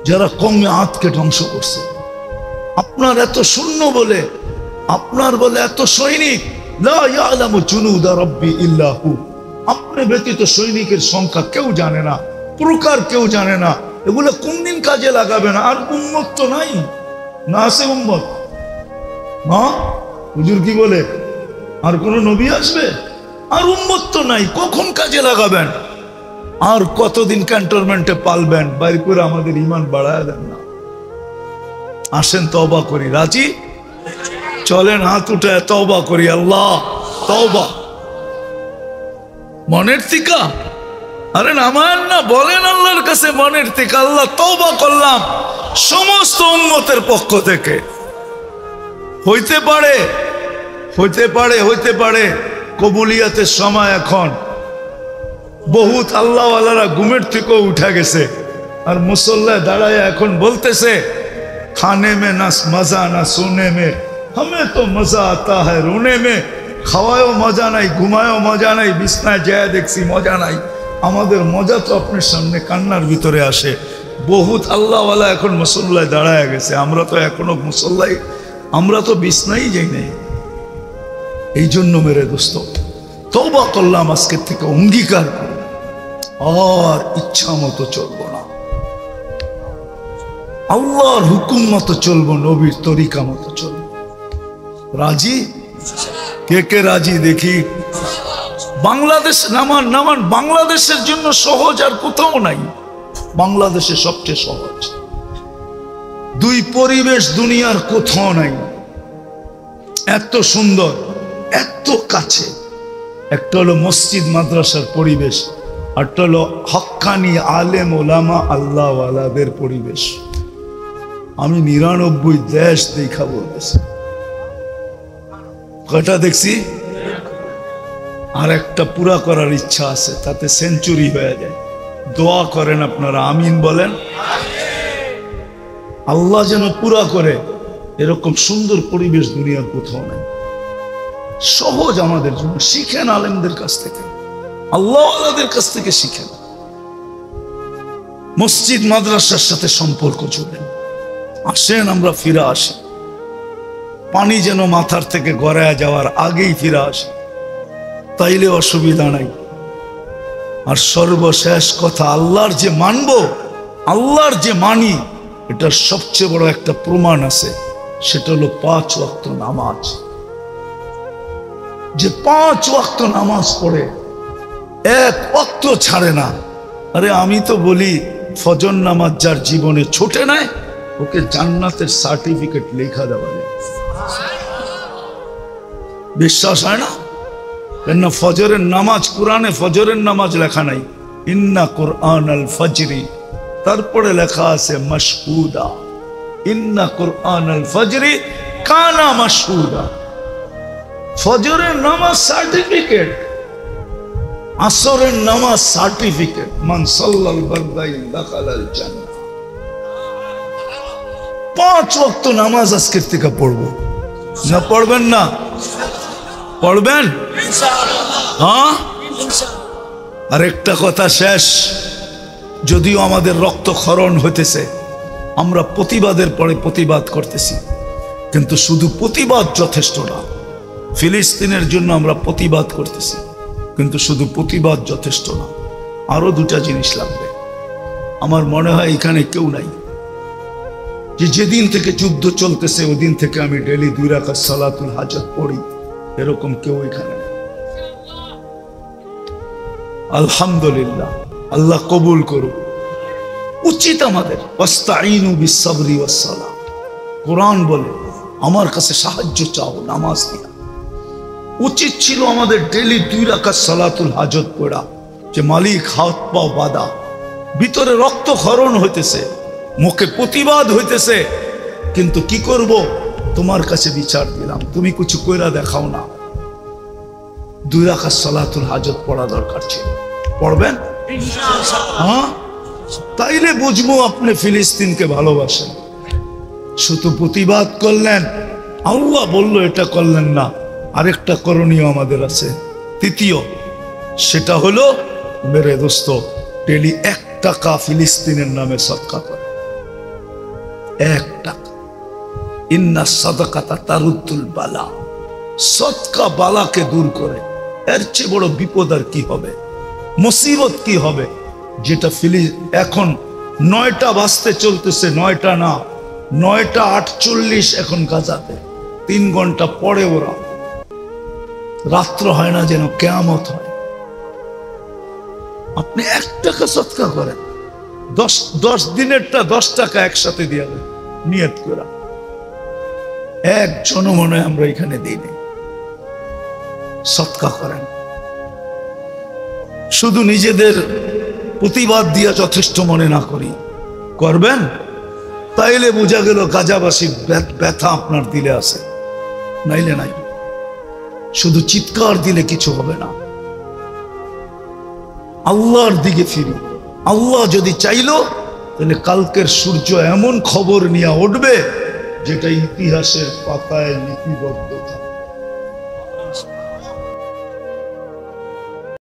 যারা কওমে আদকে ধ্বংস করছে। আপনার এত শূন্য বলে, আপনার বলে এত সৈনিক, লা ইয়ালামু জুনুদা রাব্বি ইল্লা হু, আপনি ব্যতীত সৈনিকের সংখ্যা কেউ জানে না, প্রকার কেউ জানে না। এগুলো কোন দিন কাজে লাগাবে না? আর উম্মত তো নাই, না আছে উম্মত? হ্যাঁ, হুজুর কি বলে? আর কোন নবী আসবে? আর উম্মত তো নাই, কখন কাজে লাগাবেন? আর কতদিন ক্যান্টনমেন্টে পালবেন? বাইরে করে আমাদের ইমান বাড়ায় দেন না। আসেন তওবা করি, রাজি? চলেন হাত উঠে তওবা করি। আল্লাহ তওবা মনের থিকা, আরে নামান না, বলেন আল্লাহর কাছে মনের থেকে, আল্লাহ তওবা করলাম সমস্ত উম্মতের পক্ষ থেকে। হইতে পারে হইতে পারে হইতে পারে কবুলিয়াতের সময় এখন। বহুত আল্লাহওয়ালারা ঘুমের থেকেও উঠা গেছে, আর মুসল্লায় দাঁড়ায় এখন বলতেছে খানে মে না মজা না সোনে মে, হমে তো মজা আতা হ্যায় রোনে মে। খাওয়ায়ও মজা নাই, ঘুমায়ও মজা নাই, বিছনায় যায় দেখছি মজা নাই। আমাদের মজা তো আপনার সামনে কান্নার ভিতরে আসে। বহুত আল্লাহওয়ালা এখন মুসল্লায় দাঁড়ায় গেছে, আমরা তো এখনো মুসল্লাই, আমরা তো বিছনাই যাই নাই। এই জন্য মেরে দোস্ত তওবা করলাম, আজকের থেকে অঙ্গীকার করি আর ইচ্ছা মতো চলবো না, আল্লাহর হুকুম মতো চলবো, নবীর তরিকা মতো চলবো। রাজি? কে কে রাজি দেখি? বাংলাদেশ নামান নামান। বাংলাদেশের জন্য সহজ আর কোথাও নাই, বাংলাদেশে সবচেয়ে সহজ। দুই পরিবেশ দুনিয়ার কোথাও নাই, এত সুন্দর, এত কাছে। একটা হলো মসজিদ মাদ্রাসার পরিবেশ, আরটা হলো হক্কানি আলেম ওলামা আল্লাহওয়ালাদের পরিবেশ। আমি 99 দেশ দেখা বলতেছি। কয়টা দেখছি? আর একটা পুরা করার ইচ্ছা আছে, তাতে সেঞ্চুরি হয়ে যায়। দোয়া করেন আপনারা, আমিন বলেন। আল্লাহ যেন পুরা করে। এরকম সুন্দর পরিবেশ দুনিয়ার কোথাও নাই, সহজ আমাদের জন্য। শিখেন আলেমদের কাছ থেকে, আল্লাহওয়ালাদের কাছ থেকে শিখেন। মসজিদ মাদ্রাসার সাথে সম্পর্ক জুড়েন। আসেন আমরা ফিরে আসি, পানি যেন মাথার থেকে গড়ায় যাওয়ার আগেই ফিরে আসি, তাইলে অসুবিধা নাই। আর সর্বশেষ কথা, আল্লাহর যে মানব, আল্লাহর যে মানি, এটার সবচেয়ে বড় একটা প্রমাণ আছে, সেটা হলো 5 ওয়াক্ত নামাজ। যে 5 ওয়াক্ত নামাজ পড়ে, 1 ওয়াক্ত ছাড়ে না। আরে আমি তো বলি, ফজর নামাজ যার জীবনে ছোটে নাই, ওকে জান্নাতের সার্টিফিকেট লেখা দেওয়া যায়। বিশ্বাস হয় না? কেন? ফজরের নামাজ, কোরআনে ফজরের নামাজ লেখা নাই, ইন্না কুরআন আল ফজরি, তারপরে লেখা আছে মাশহুদা, ইন্না কুরআন আল ফজরি কানা মাশহুদা। ফজরের নামাজ সার্টিফিকেট, আসরের নামাজ সার্টিফিকেট, মান সাল্লাল বারদাইন দাখালাল জান্নাহ। 5 ওয়াক্ত নামাজ আজকের থেকে পড়বো না? পড়বেন না? পড়বেন? হ্যাঁ। আর একটা কথা শেষ, যদিও আমাদের রক্তক্ষরণ হইতেছে, আমরা প্রতিবাদের পরে প্রতিবাদ করতেছি, কিন্তু শুধু প্রতিবাদ যথেষ্ট না। ফিলিস্তিনের জন্য আমরা প্রতিবাদ করতেছি, কিন্তু শুধু প্রতিবাদ যথেষ্ট না, আরো 2টা জিনিস লাগবে। আমার মনে হয় এখানে কেউ নাই যে যেদিন থেকে যুদ্ধ চলতেছে ওই দিন থেকে আমি ডেলি 2 রাকাত সালাতুল হাজত পড়ি, এরকম কেউ এখানে নেই। আলহামদুলিল্লাহ, আল্লাহ কবুল করুক। উচিত আমাদের ওয়াস্তাঈনু বিস-সাবরি ওয়াস-সালাহ। কোরআন বলে আমার কাছে সাহায্য চাও নামাজ দিয়া। উচিত ছিল আমাদের ডেলি 2 রাকাত সালাতুল হাজত পড়া, যে মালিক হাত পাও বাঁধা, ভিতরে রক্তক্ষরণ হইতেছে, মুখে প্রতিবাদ হইতেছে, কিন্তু কি করব? তোমার কাছে বিচার দিলাম, তুমি কিছু কইরা দেখাও না। 2 রাকাত সালাতুল হাজত পড়া দরকার ছিল। পড়বেন? হ্যাঁ, তাইলে বুঝবো আপনি ফিলিস্তিনকে ভালোবাসেন। শুধু প্রতিবাদ করলেন, আল্লাহ বলল এটা করলেন না। আরেকটা করণীয় আমাদের আছে, তৃতীয়, সেটা হলো মেরে দোস্ত, ডেলি 1 টাকা ফিলিস্তিনের নামে সদকা করে। 1 টাকা। ইন্না সাদাকাতা তারুদ্দুল বালা। সদকা বালাকে দূর করে। এর চেয়ে বড় বিপদ আর কি হবে, মুসিবত কি হবে? যেটা এখন 9টা বাজতে চলতেছে, 9টা না, 9টা 48 এখন গাজাতে। 3 ঘন্টা পরে ওরা, রাত্র হয় না যেন কিয়ামত হয়। আপনি 1 টাকা সদকা করেন, 10 দিনেরটা 10 টাকা একসাথে দিয়ে দেন নিয়ত করা। একজনও মনে হয় আমরা এখানে দিই নাই। সদকা করেন। শুধু নিজেদের প্রতিবাদ দিয়া যথেষ্ট মনে না করি, করবেন? তাইলে বোঝা গেল গাজাবাসীর ব্যথা আপনার দিলে আছে, নাইলে নাই। শুধু চিৎকার দিলে কিছু হবে না। আল্লাহর দিকে ফিরি। আল্লাহ যদি চাইলো, তাহলে কালকের সূর্য এমন খবর নিয়ে উঠবে যেটা ইতিহাসের পাতায় লিপিবদ্ধ।